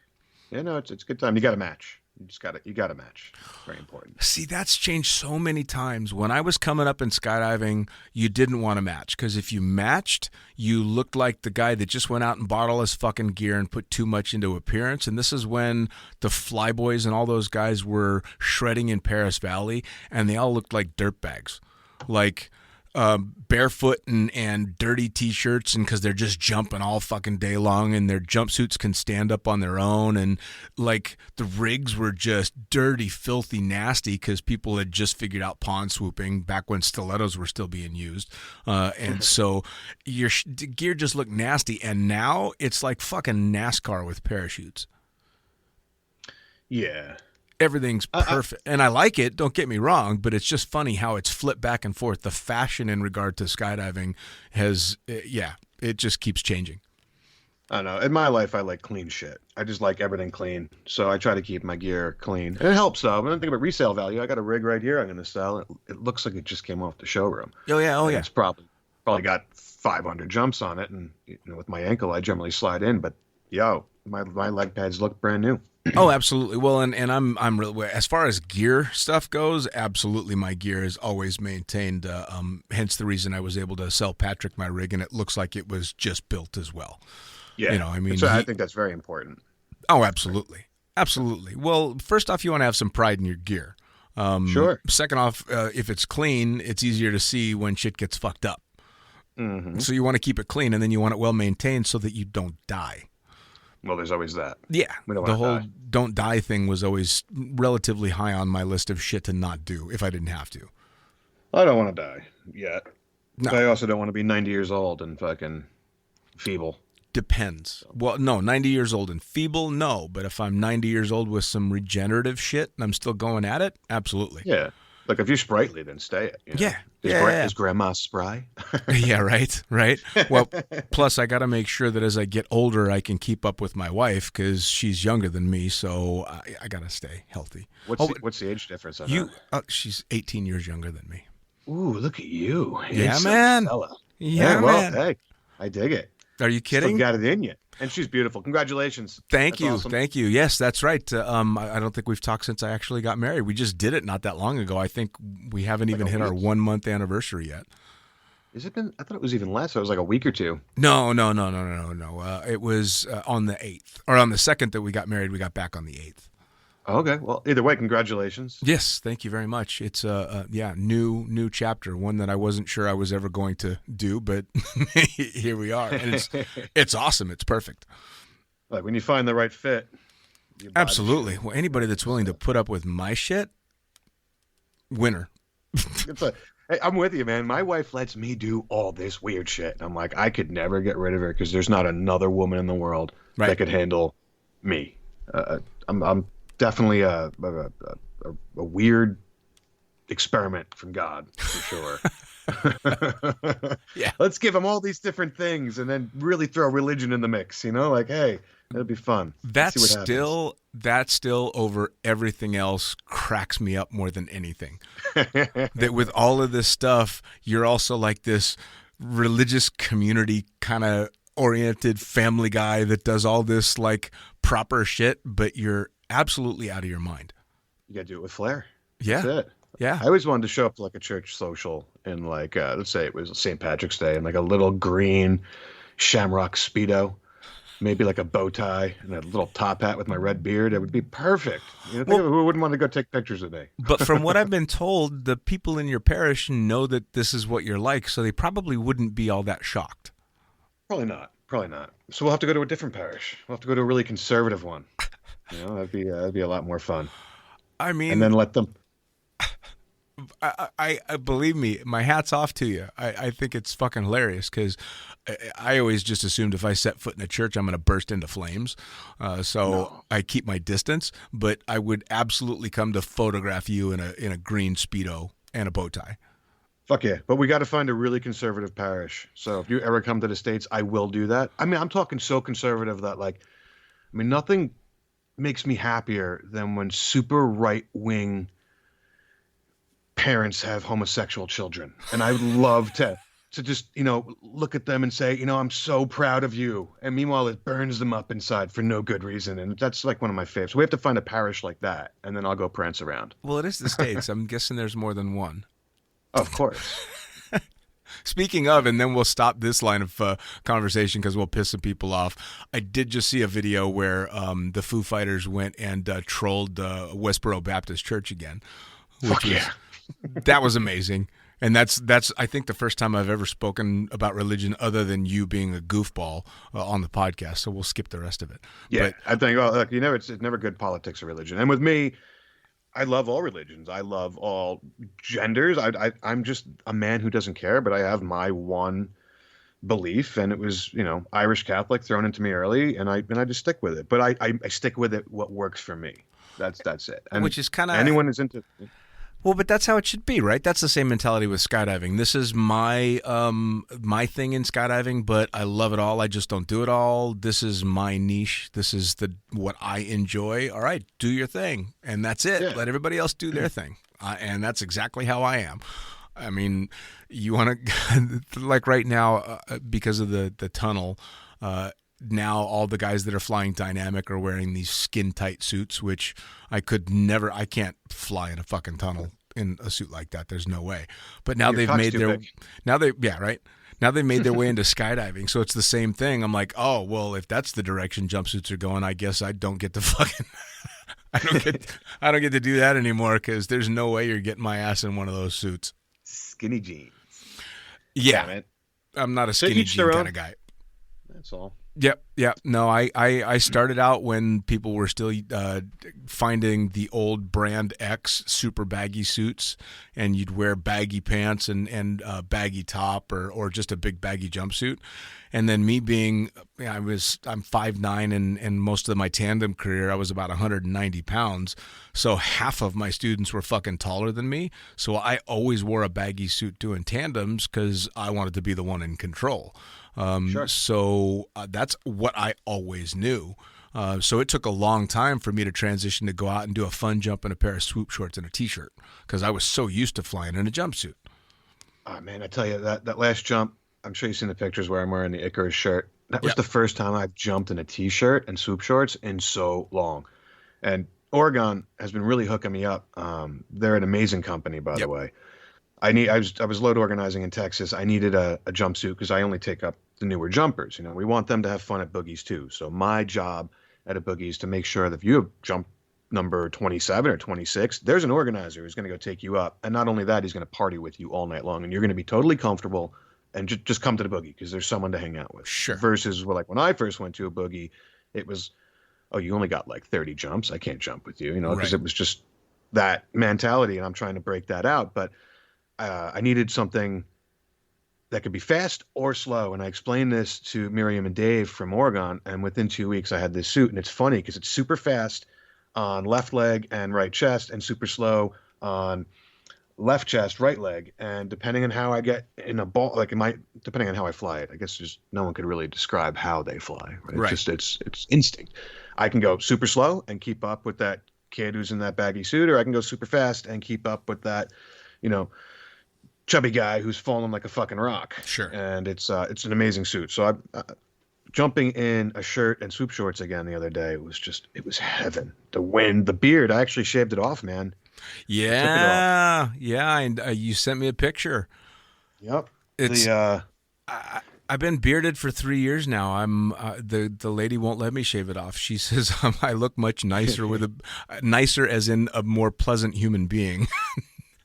Yeah, no, it's a good time. You got to match. You got to match. Very important. See, that's changed so many times. When I was coming up in skydiving, you didn't want to match because if you matched, you looked like the guy that just went out and bought all his fucking gear and put too much into appearance. And this is when the Flyboys and all those guys were shredding in Paris Valley, and they all looked like dirtbags. Like barefoot and dirty T-shirts, and because they're just jumping all fucking day long, and their jumpsuits can stand up on their own, and like the rigs were just dirty, filthy, nasty because people had just figured out pond swooping back when stilettos were still being used, and so your gear just looked nasty. And now it's like fucking NASCAR with parachutes. Yeah. Everything's perfect. And I like it, don't get me wrong, but it's just funny how it's flipped back and forth. The fashion in regard to skydiving has, it just keeps changing. I don't know. In my life, I like clean shit. I just like everything clean. So I try to keep my gear clean. And it helps, though. When I think about resale value, I got a rig right here I'm going to sell. It looks like it just came off the showroom. Oh, yeah. Oh, yeah. It's probably got 500 jumps on it. And with my ankle, I generally slide in. But, my leg pads look brand new. Oh, absolutely. Well, and I'm really, as far as gear stuff goes, absolutely my gear is always maintained. Hence the reason I was able to sell Patrick my rig, and it looks like it was just built as well. Yeah. I mean, I think that's very important. Oh, absolutely. Absolutely. Well, first off, you want to have some pride in your gear. Sure. Second off, if it's clean, it's easier to see when shit gets fucked up. Mm-hmm. So you want to keep it clean, and then you want it well maintained so that you don't die. Well, there's always that. Yeah. The whole die. don't die thing was always relatively high on my list of shit to not do if I didn't have to. I don't want to die yet. No. But I also don't want to be 90 years old and fucking feeble. Depends. Well, no, 90 years old and feeble, no. But if I'm 90 years old with some regenerative shit and I'm still going at it, absolutely. Yeah. Look, if you're sprightly, then stay it. Yeah. Is grandma spry? Yeah, right. Well, plus I got to make sure that as I get older, I can keep up with my wife because she's younger than me, so I got to stay healthy. What's the age difference on her? She's 18 years younger than me. Ooh, look at you. Yeah, man. Yeah, man. Hey, I dig it. Are you kidding? Still got it in you. And she's beautiful. Congratulations. Thank you. Awesome. Thank you. Yes, that's right. I don't think we've talked since I actually got married. We just did it not that long ago. I think we haven't even hit our 1 month anniversary yet. Has it been? I thought it was even less. It was like a week or two. No. It was on the 8th, or on the 2nd that we got married. We got back on the 8th. Okay. Well, either way, congratulations. Yes, thank you very much. It's new chapter, one that I wasn't sure I was ever going to do, but here we are, and it's awesome. It's perfect. Like when you find the right fit. Absolutely. Well, anybody that's willing to put up with my shit, winner. Hey, I'm with you, man. My wife lets me do all this weird shit. And I'm like, I could never get rid of her because there's not another woman in the world that could handle me. I'm definitely a weird experiment from God, for sure. Yeah. Let's give them all these different things and then really throw religion in the mix, like, hey, that'd be fun. That still over everything else cracks me up more than anything. That with all of this stuff, you're also like this religious community kind of oriented family guy that does all this like proper shit, but you're absolutely out of your mind. You gotta do it with flair. Yeah. That's it. Yeah. I always wanted to show up to like a church social in like, let's say it was St. Patrick's Day, and like a little green shamrock Speedo, maybe like a bow tie and a little top hat with my red beard. It would be perfect. Think of who wouldn't want to go take pictures of me. But from what I've been told, the people in your parish know that this is what you're like, so they probably wouldn't be all that shocked. Probably not. So we'll have to go to a different parish. We'll have to go to a really conservative one. That'd be a lot more fun. I mean, and then let them. I believe me, my hat's off to you. I think it's fucking hilarious because I always just assumed if I set foot in a church, I'm going to burst into flames. I keep my distance, but I would absolutely come to photograph you in a green Speedo and a bow tie. Fuck yeah. But we got to find a really conservative parish. So if you ever come to the States, I will do that. I mean, I'm talking so conservative that nothing makes me happier than when super right-wing parents have homosexual children. And I would love to just, look at them and say, I'm so proud of you. And meanwhile, it burns them up inside for no good reason. And that's like one of my favorites. So we have to find a parish like that, and then I'll go prance around. Well, it is the States. I'm guessing there's more than one. Of course. Speaking of, and then we'll stop this line of conversation because we'll piss some people off. I did just see a video where the Foo Fighters went and trolled Westboro Baptist Church again. That was amazing. And that's I think the first time I've ever spoken about religion other than you being a goofball on the podcast. So we'll skip the rest of it. Yeah, but I think, look, it's never good politics or religion. And with me, I love all religions. I love all genders. I'm just a man who doesn't care, but I have my one belief, and it was, Irish Catholic thrown into me early, and I just stick with it. But I stick with it what works for me. That's it. And which is kind of anyone is into. Well, but that's how it should be, right? That's the same mentality with skydiving. This is my thing in skydiving, but I love it all. I just don't do it all. This is my niche. This is what I enjoy. All right, do your thing, and that's it. Yeah. Let everybody else do their thing, and that's exactly how I am. I mean, you want to like right now because of the tunnel. Now all the guys that are flying dynamic are wearing these skin tight suits, which I can't fly in a fucking tunnel in a suit like that. There's no way. But now they've made their Now they've made their way into skydiving. So it's the same thing. I'm like, oh, well, if that's the direction jumpsuits are going, I guess I don't get to fucking I don't get to do that anymore because there's no way you're getting my ass in one of those suits. Skinny jeans. Yeah. I'm not a skinny jean kind of guy. That's all. Yep. No, I started out when people were still finding the old brand X super baggy suits, and you'd wear baggy pants and baggy top or just a big baggy jumpsuit. And then me being, I'm 5'9", and most of my tandem career I was about 190 pounds. So half of my students were fucking taller than me. So I always wore a baggy suit doing tandems because I wanted to be the one in control. Sure. So that's what I always knew. So it took a long time for me to transition to go out and do a fun jump in a pair of swoop shorts and a t-shirt because I was so used to flying in a jumpsuit. Oh, man, I tell you, that last jump, I'm sure you've seen the pictures where I'm wearing the Icarus shirt. That was the first time I've jumped in a t-shirt and swoop shorts in so long. And Oregon has been really hooking me up. They're an amazing company, by the way. I was load organizing in Texas. I needed a jumpsuit because I only take up the newer jumpers. You know, we want them to have fun at boogies too. So my job at a boogie is to make sure that if you have jump number 27 or 26, there's an organizer who's going to go take you up. And not only that, he's going to party with you all night long, and you're going to be totally comfortable and just come to the boogie because there's someone to hang out with. Sure. Versus like when I first went to a boogie, it was, oh, you only got like 30 jumps. I can't jump with you, you know, because Right. it was just that mentality, and I'm trying to break that out. But I needed something that could be fast or slow. And I explained this to Miriam and Dave from Oregon. And within 2 weeks, I had this suit. And it's funny because it's super fast on left leg and right chest, and super slow on left chest, right leg. And depending on how I get in a ball, like depending on how I fly it, I guess just no one could really describe how they fly. Right? Right. Just it's instinct. I can go super slow and keep up with that kid who's in that baggy suit, or I can go super fast and keep up with that, you know, chubby guy who's falling like a fucking rock. Sure. And it's an amazing suit. So I jumping in a shirt and swoop shorts again the other day, it was heaven. The wind, the beard, I actually shaved it off, man. Yeah. Yeah. And you sent me a picture. Yep. It's I've been bearded for 3 years now. I'm the lady won't let me shave it off. She says I look much nicer nicer as in a more pleasant human being.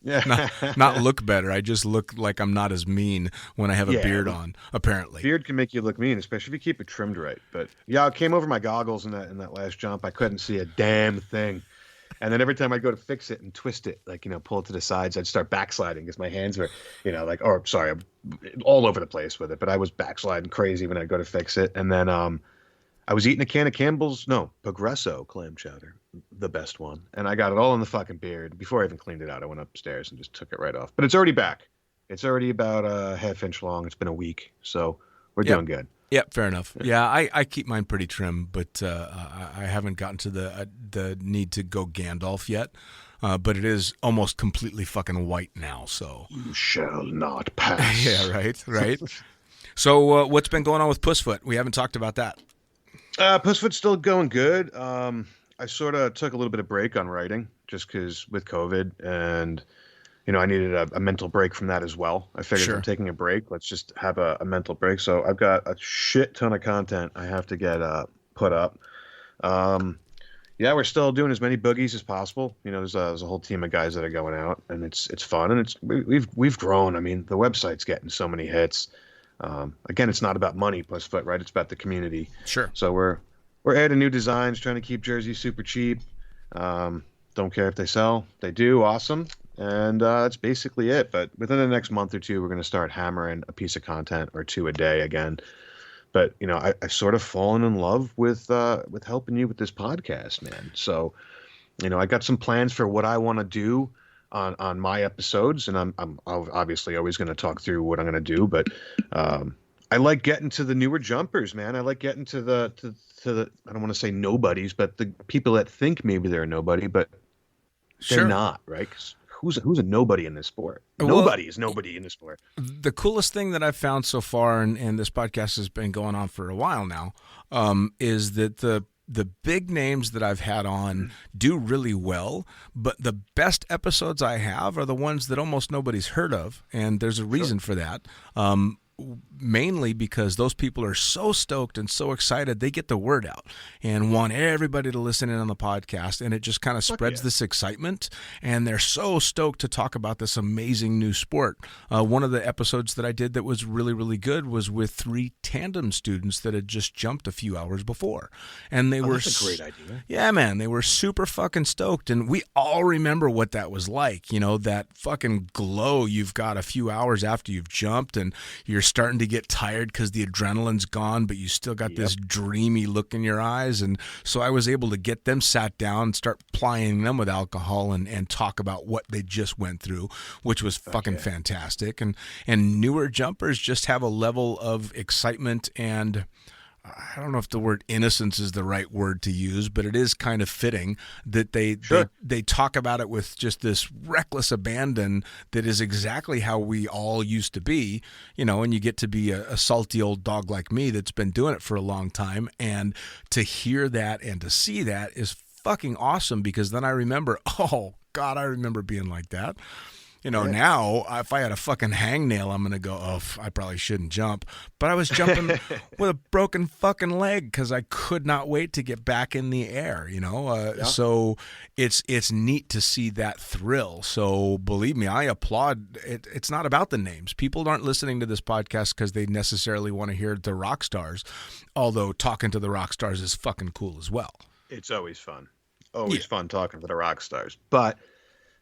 Yeah. not look better. I just look like I'm not as mean when I have a beard on, apparently. Beard can make you look mean, especially if you keep it trimmed right. But yeah, it came over my goggles in that last jump. I couldn't see a damn thing. And then every time I'd go to fix it and twist it, like, you know, pull it to the sides, I'd start backsliding because my hands were, you know, like, or sorry, I'm all over the place with it. But I was backsliding crazy when I'd go to fix it. And then I was eating a can of Progresso clam chowder, the best one. And I got it all in the fucking beard. Before I even cleaned it out, I went upstairs and just took it right off. But it's already back. It's already about a half inch long. It's been a week. So we're doing good. Yeah, fair enough. Yeah, I keep mine pretty trim, but I haven't gotten to the need to go Gandalf yet. But it is almost completely fucking white now, so. You shall not pass. Yeah, right. So what's been going on with Pussfoot? We haven't talked about that. Pussfoot's still going good. I sort of took a little bit of break on writing just because with COVID, and you know, I needed a mental break from that as well. I figured if I'm taking a break, let's just have a mental break. So I've got a shit ton of content I have to get put up. Yeah, we're still doing as many boogies as possible. You know, there's a whole team of guys that are going out, and it's fun, and we've grown. I mean, the website's getting so many hits. Again, it's not about money, Pussfoot, right? It's about the community. Sure. So we're adding new designs, trying to keep jerseys super cheap. Don't care if they sell. They do, awesome. And that's basically it. But within the next month or two, we're going to start hammering a piece of content or two a day again. But, you know, I've sort of fallen in love with helping you with this podcast, man. So, you know, I got some plans for what I want to do on my episodes, and I'm obviously always going to talk through what I'm going to do. But I like getting to the newer jumpers, man. I like getting to the I don't want to say nobodies, but the people that think maybe they're a nobody, but they're not, right? 'Cause who's a nobody in this sport? Nobody is nobody in this sport. The coolest thing that I've found so far, and this podcast has been going on for a while now, is that the big names that I've had on do really well, but the best episodes I have are the ones that almost nobody's heard of, and there's a reason for that. Mainly because those people are so stoked and so excited, they get the word out and want everybody to listen in on the podcast, and it just kind of spreads this excitement, and they're so stoked to talk about this amazing new sport. One of the episodes that I did that was really, really good was with 3 tandem students that had just jumped a few hours before, and they were that's a great idea. Yeah, man, they were super fucking stoked, and we all remember what that was like, you know, that fucking glow you've got a few hours after you've jumped, and you're starting to get tired because the adrenaline's gone, but you still got this dreamy look in your eyes. And so I was able to get them sat down and start plying them with alcohol and talk about what they just went through, which was fucking fantastic. And newer jumpers just have a level of excitement, and I don't know if the word innocence is the right word to use, but it is kind of fitting that they talk about it with just this reckless abandon that is exactly how we all used to be, you know, and you get to be a salty old dog like me that's been doing it for a long time, and to hear that and to see that is fucking awesome, because then I remember, oh God, I remember being like that. Now if I had a fucking hangnail, I'm going to go, I probably shouldn't jump. But I was jumping with a broken fucking leg because I could not wait to get back in the air, So it's neat to see that thrill. So believe me, I applaud it. It's not about the names. People aren't listening to this podcast because they necessarily want to hear the rock stars, although talking to the rock stars is fucking cool as well. It's always fun. Always fun talking to the rock stars. But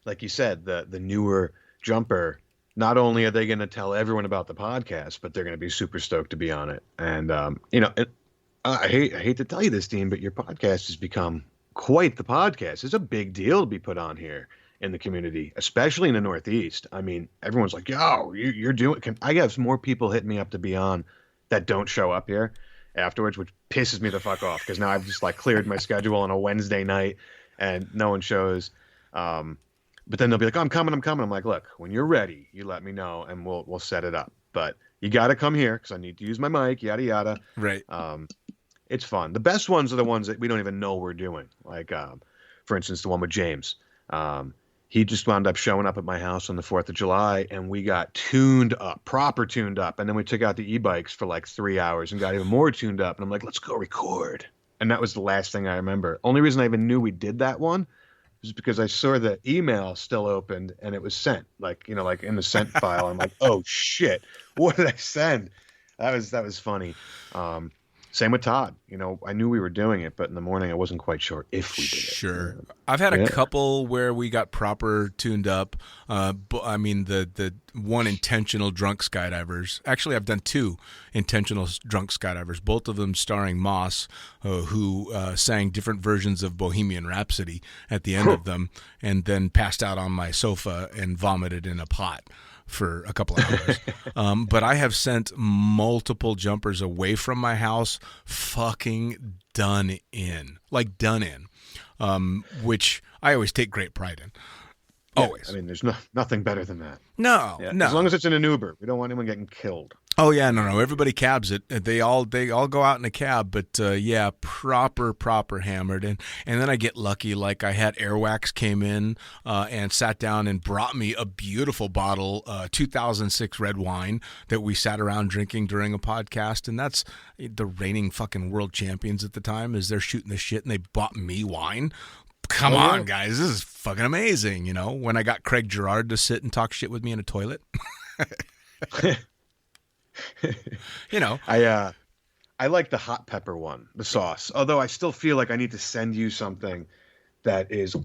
like you said, the newer jumper, not only are they going to tell everyone about the podcast, but they're going to be super stoked to be on it. And, I hate to tell you this, Dean, but your podcast has become quite the podcast. It's a big deal to be put on here in the community, especially in the Northeast. I mean, everyone's like, yo, you're doing, I have more people hitting me up to be on that don't show up here afterwards, which pisses me the fuck off because now I've just like cleared my schedule on a Wednesday night and no one shows. But then they'll be like, oh, I'm coming. I'm like, look, when you're ready, you let me know and we'll set it up. But you got to come here because I need to use my mic, yada, yada. Right. It's fun. The best ones are the ones that we don't even know we're doing. Like, for instance, the one with James. He just wound up showing up at my house on the 4th of July and we got tuned up, proper tuned up. And then we took out the e-bikes for like 3 hours and got even more tuned up. And I'm like, let's go record. And that was the last thing I remember. Only reason I even knew we did that one was because I saw the email still opened and it was sent, like in the sent file. I'm like, oh shit, what did I send? That was funny. Same with Todd. I knew we were doing it, but in the morning I wasn't quite sure if we did it. Sure. I've had a couple where we got proper tuned up. I mean, the one intentional drunk skydivers. Actually, I've done 2 intentional drunk skydivers, both of them starring Moss, who sang different versions of Bohemian Rhapsody at the end of them, and then passed out on my sofa and vomited in a pot for a couple of hours. But I have sent multiple jumpers away from my house fucking done in, which I always take great pride in. Always. I mean, there's nothing better than that. No. As long as it's in an Uber. We don't want anyone getting killed. Oh yeah, no. Everybody cabs it. They all go out in a cab, but proper hammered. And then I get lucky. Like I had Airwax came in and sat down and brought me a beautiful bottle, 2006 red wine that we sat around drinking during a podcast. And that's the reigning fucking world champions at the time. As they're shooting the shit, and they bought me wine. Come on, guys, this is fucking amazing. When I got Craig Girard to sit and talk shit with me in a toilet. I like the hot pepper one, the sauce. Although I still feel like I need to send you something that is,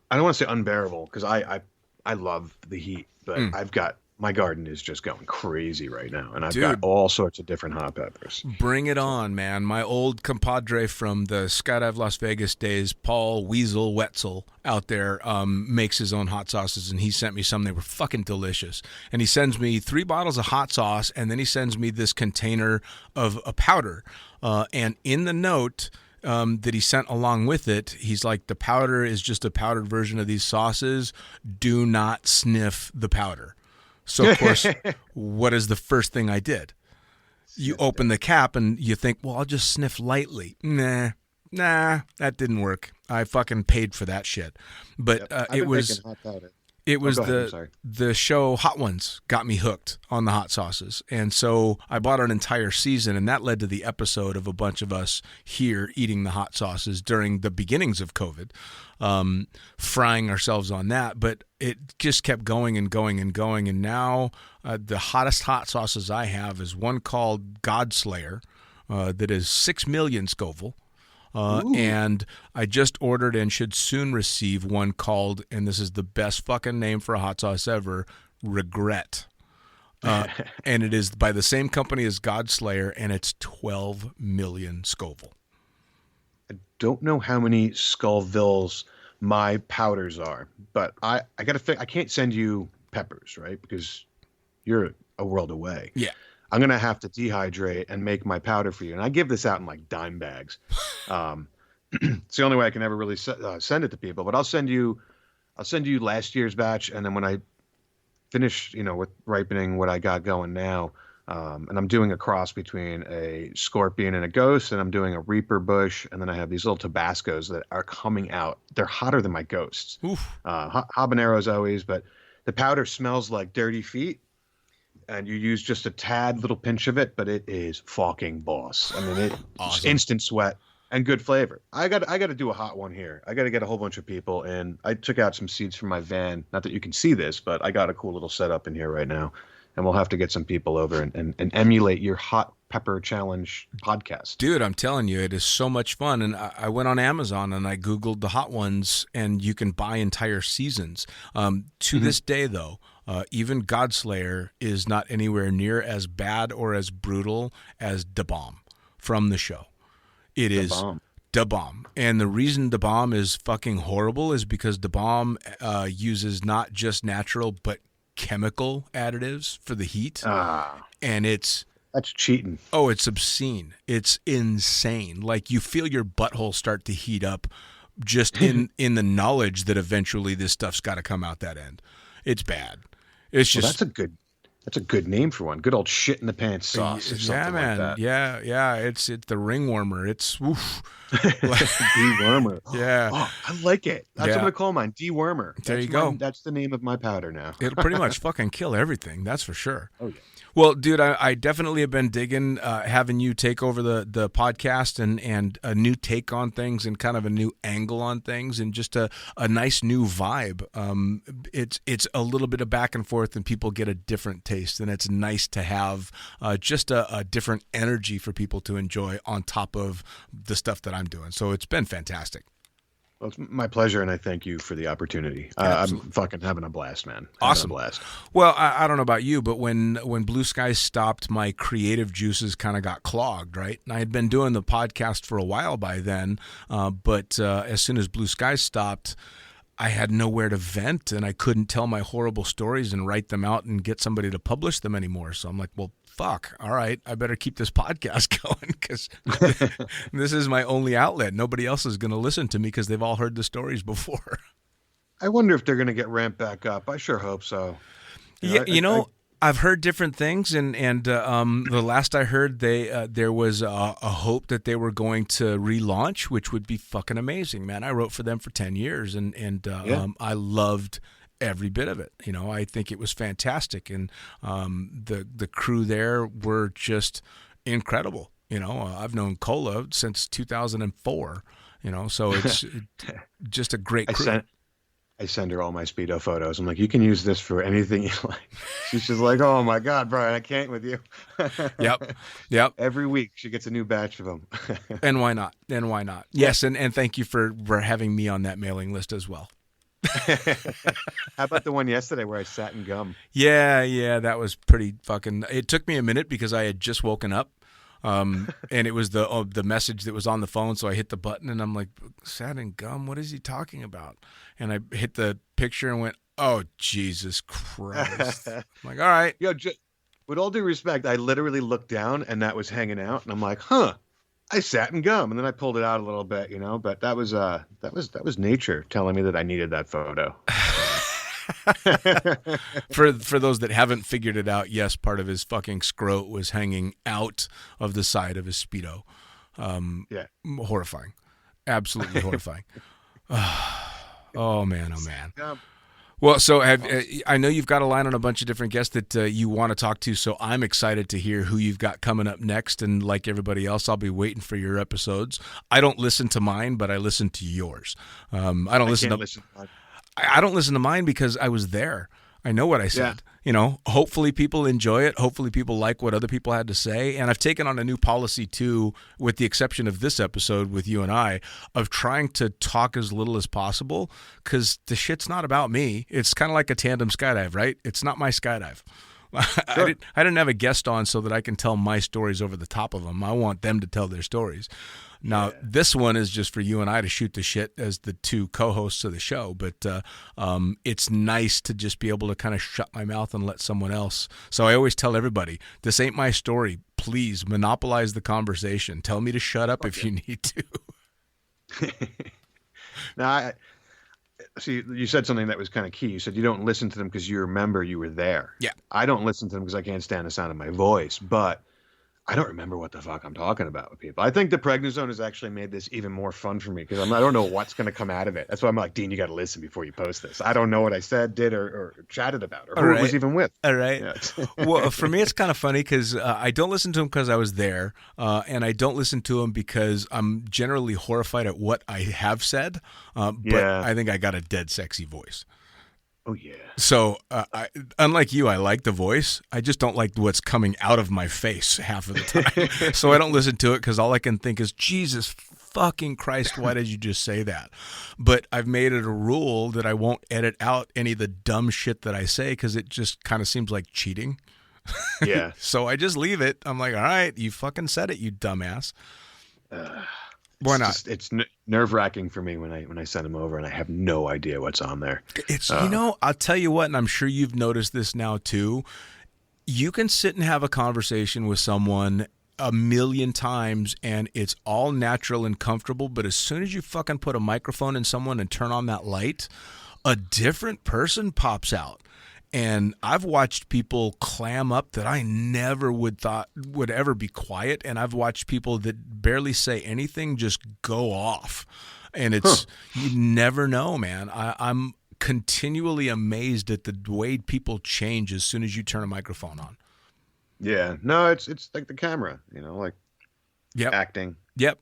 I don't want to say unbearable because I love the heat, but my garden is just going crazy right now, and I've got all sorts of different hot peppers. Bring it on, man. My old compadre from the Skydive Las Vegas days, Paul Weasel Wetzel, out there makes his own hot sauces, and he sent me some. They were fucking delicious. And he sends me 3 bottles of hot sauce, and then he sends me this container of a powder. And in the note that he sent along with it, he's like, the powder is just a powdered version of these sauces. Do not sniff the powder. So, of course, what is the first thing I did? You open the cap and you think, well, I'll just sniff lightly. Nah, that didn't work. I fucking paid for that shit. But it was the show Hot Ones got me hooked on the hot sauces. And so I bought an entire season, and that led to the episode of a bunch of us here eating the hot sauces during the beginnings of COVID, frying ourselves on that. But it just kept going and going and going. And now the hottest hot sauces I have is one called Godslayer that is 6 million Scoville. And I just ordered and should soon receive one called, and this is the best fucking name for a hot sauce ever, Regret. And it is by the same company as Godslayer, and it's 12 million Scoville. I don't know how many Scovilles my powders are, but I got to think. I can't send you peppers, right? Because you're a world away. Yeah. I'm going to have to dehydrate and make my powder for you. And I give this out in like dime bags. It's the only way I can ever really send it to people, but I'll send you last year's batch. And then when I finish, with ripening what I got going now, and I'm doing a cross between a scorpion and a ghost, and I'm doing a reaper bush. And then I have these little Tabascos that are coming out. They're hotter than my ghosts. Habaneros always, but The powder smells like dirty feet, and you use just a tad little pinch of it, but it is fucking boss. I mean, it's Awesome. instant sweat and good flavor. I got to do a hot one here. I got to get a whole bunch of people, and I took out some seeds from my van. Not that you can see this, but I got a cool little setup in here right now, and we'll have to get some people over and emulate your hot pepper challenge podcast. Dude, I'm telling you, it is so much fun. And I went on Amazon and I Googled the hot ones, and you can buy entire seasons. To this day, though, even Godslayer is not anywhere near as bad or as brutal as Da Bomb from the show. It is Da Bomb. And the reason Da Bomb is fucking horrible is because Da Bomb uses not just natural, but chemical additives for the heat. And That's cheating. Oh, it's obscene. It's insane. Like, you feel your butthole start to heat up just in the knowledge that eventually this stuff's got to come out that end. It's bad. It's just that's a good name for one. Good old shit in the pants sauce or something man. like that. Yeah. It's the ring warmer. It's woof. Dewormer. Yeah. Oh, I like it. That's what I'm gonna call mine. Dewormer. There you go. That's the name of my powder now. It'll pretty much fucking kill everything. That's for sure. Oh yeah. Well, dude, I definitely have been digging having you take over the podcast and a new take on things and kind of a new angle on things and just a nice new vibe. It's a little bit of back and forth and people get a different taste, and it's nice to have just a different energy for people to enjoy on top of the stuff that I'm doing. So it's been fantastic. Well, it's my pleasure, and I thank you for the opportunity. I'm fucking having a blast, man. Awesome. A blast. Well, I don't know about you, but when Blue Sky stopped, my creative juices kind of got clogged, right? And I had been doing the podcast for a while by then, but as soon as Blue Sky stopped, I had nowhere to vent, and I couldn't tell my horrible stories and write them out and get somebody to publish them anymore. So I'm like, well, fuck, all right, I better keep this podcast going because this is my only outlet. Nobody else is going to listen to me because they've all heard the stories before. I wonder if they're going to get ramped back up. I sure hope so. I've heard different things, and the last I heard, there was a hope that they were going to relaunch, which would be fucking amazing, man. I wrote for them for 10 years, and I loved every bit of it. I think it was fantastic, and the crew there were just incredible. I've known Cola since 2004. So it's just a great crew. I send her all my Speedo photos. I'm like, you can use this for anything you like. She's just like, oh my God, Brian, I can't with you. Yep. Every week she gets a new batch of them. And why not? Yes, and thank you for having me on that mailing list as well. How about the one yesterday where I sat in gum? Yeah, that was pretty fucking. It took me a minute because I had just woken up, and it was the message that was on the phone. So I hit the button, and I'm like, sat in gum. What is he talking about? And I hit the picture and went, oh Jesus Christ! I'm like, all right, with all due respect, I literally looked down and that was hanging out, and I'm like, huh. I sat in gum, and then I pulled it out a little bit, but that was nature telling me that I needed that photo. For those that haven't figured it out, yes, part of his fucking scrot was hanging out of the side of his Speedo. Horrifying. Absolutely horrifying. Oh man. Well, so I know you've got a line on a bunch of different guests that you want to talk to, so I'm excited to hear who you've got coming up next. And like everybody else, I'll be waiting for your episodes. I don't listen to mine, but I listen to yours. I don't listen to mine because I was there. I know what I said. Hopefully people enjoy it. Hopefully people like what other people had to say. And I've taken on a new policy too, with the exception of this episode with you and I, of trying to talk as little as possible because the shit's not about me. It's kind of like a tandem skydive, right? It's not my skydive. Sure. I didn't have a guest on so that I can tell my stories over the top of them. I want them to tell their stories. Now, This one is just for you and I to shoot the shit as the two co-hosts of the show, but it's nice to just be able to kind of shut my mouth and let someone else. So I always tell everybody, this ain't my story. Please monopolize the conversation. Tell me to shut up if you need to. Now, see, you said something that was kind of key. You said you don't listen to them because you remember you were there. Yeah. I don't listen to them because I can't stand the sound of my voice, but I don't remember what the fuck I'm talking about with people. I think the prednisone has actually made this even more fun for me because I don't know what's going to come out of it. That's why I'm like, Dean, you got to listen before you post this. I don't know what I said, did, or chatted about, or who it was even with. All right. Yeah. Well, for me, it's kind of funny because I don't listen to him because I was there, and I don't listen to him because I'm generally horrified at what I have said. But I think I got a dead sexy voice. Oh, yeah. So, unlike you, I like the voice. I just don't like what's coming out of my face half of the time. So I don't listen to it because all I can think is, Jesus fucking Christ, why did you just say that? But I've made it a rule that I won't edit out any of the dumb shit that I say because it just kind of seems like cheating. Yeah. So I just leave it. I'm like, all right, you fucking said it, you dumbass. Why not? It's nerve-wracking for me when I send them over and I have no idea what's on there. It's I'll tell you what, and I'm sure you've noticed this now too. You can sit and have a conversation with someone a million times and it's all natural and comfortable, but as soon as you fucking put a microphone in someone and turn on that light, a different person pops out. And I've watched people clam up that I never thought would ever be quiet. And I've watched people that barely say anything just go off. And it's, you never know, man. I'm continually amazed at the way people change as soon as you turn a microphone on. Yeah. No, it's like the camera, like acting. Yep.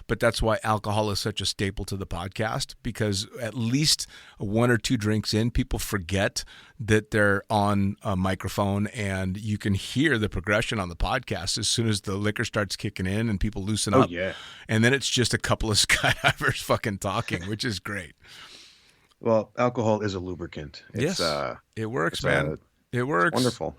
But that's why alcohol is such a staple to the podcast, because at least one or two drinks in, people forget that they're on a microphone and you can hear the progression on the podcast as soon as the liquor starts kicking in and people loosen up. Yeah. And then it's just a couple of skydivers fucking talking, which is great. Well, alcohol is a lubricant. Yes. It works, man. It works. It's wonderful.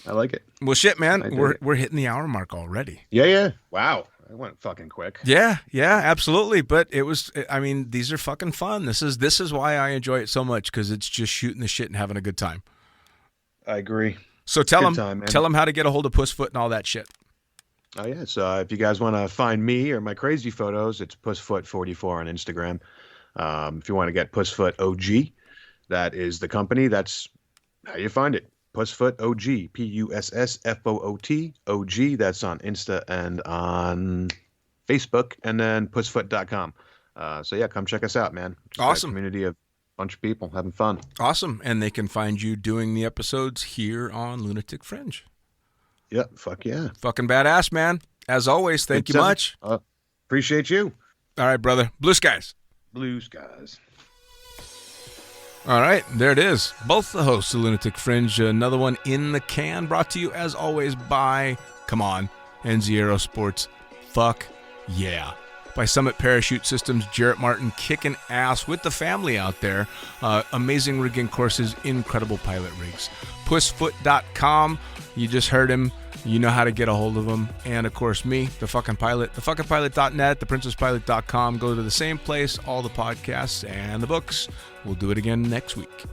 I like it. Well, shit, man. We're hitting the hour mark already. Yeah. Wow. It went fucking quick. Yeah, absolutely. But these are fucking fun. This is why I enjoy it so much, because it's just shooting the shit and having a good time. I agree. So tell them how to get a hold of Pussfoot and all that shit. Oh, yeah. So if you guys want to find me or my crazy photos, it's Pussfoot44 on Instagram. If you want to get Pussfoot OG, that is the company. That's how you find it. Pussfoot OG, Pussfoot OG. That's on Insta and on Facebook, and then pussfoot.com. So yeah, come check us out, man. Just awesome. A community of a bunch of people having fun. Awesome. And they can find you doing the episodes here on Lunatic Fringe. Yeah, fuck yeah. Fucking badass, man. As always, thank you much. Appreciate you. All right, brother. Blue skies. Blue skies. All right, there it is. Both the hosts of Lunatic Fringe. Another one in the can, brought to you, as always, by, come on, NZ Aerosports. Fuck yeah. By Summit Parachute Systems, Jarrett Martin kicking ass with the family out there. Amazing rigging courses, incredible pilot rigs. Pussfoot.com. You just heard him. You know how to get a hold of him. And, of course, me, The Fucking Pilot, thefuckingpilot.net, theprincesspilot.com. Go to the same place, all the podcasts and the books. We'll do it again next week.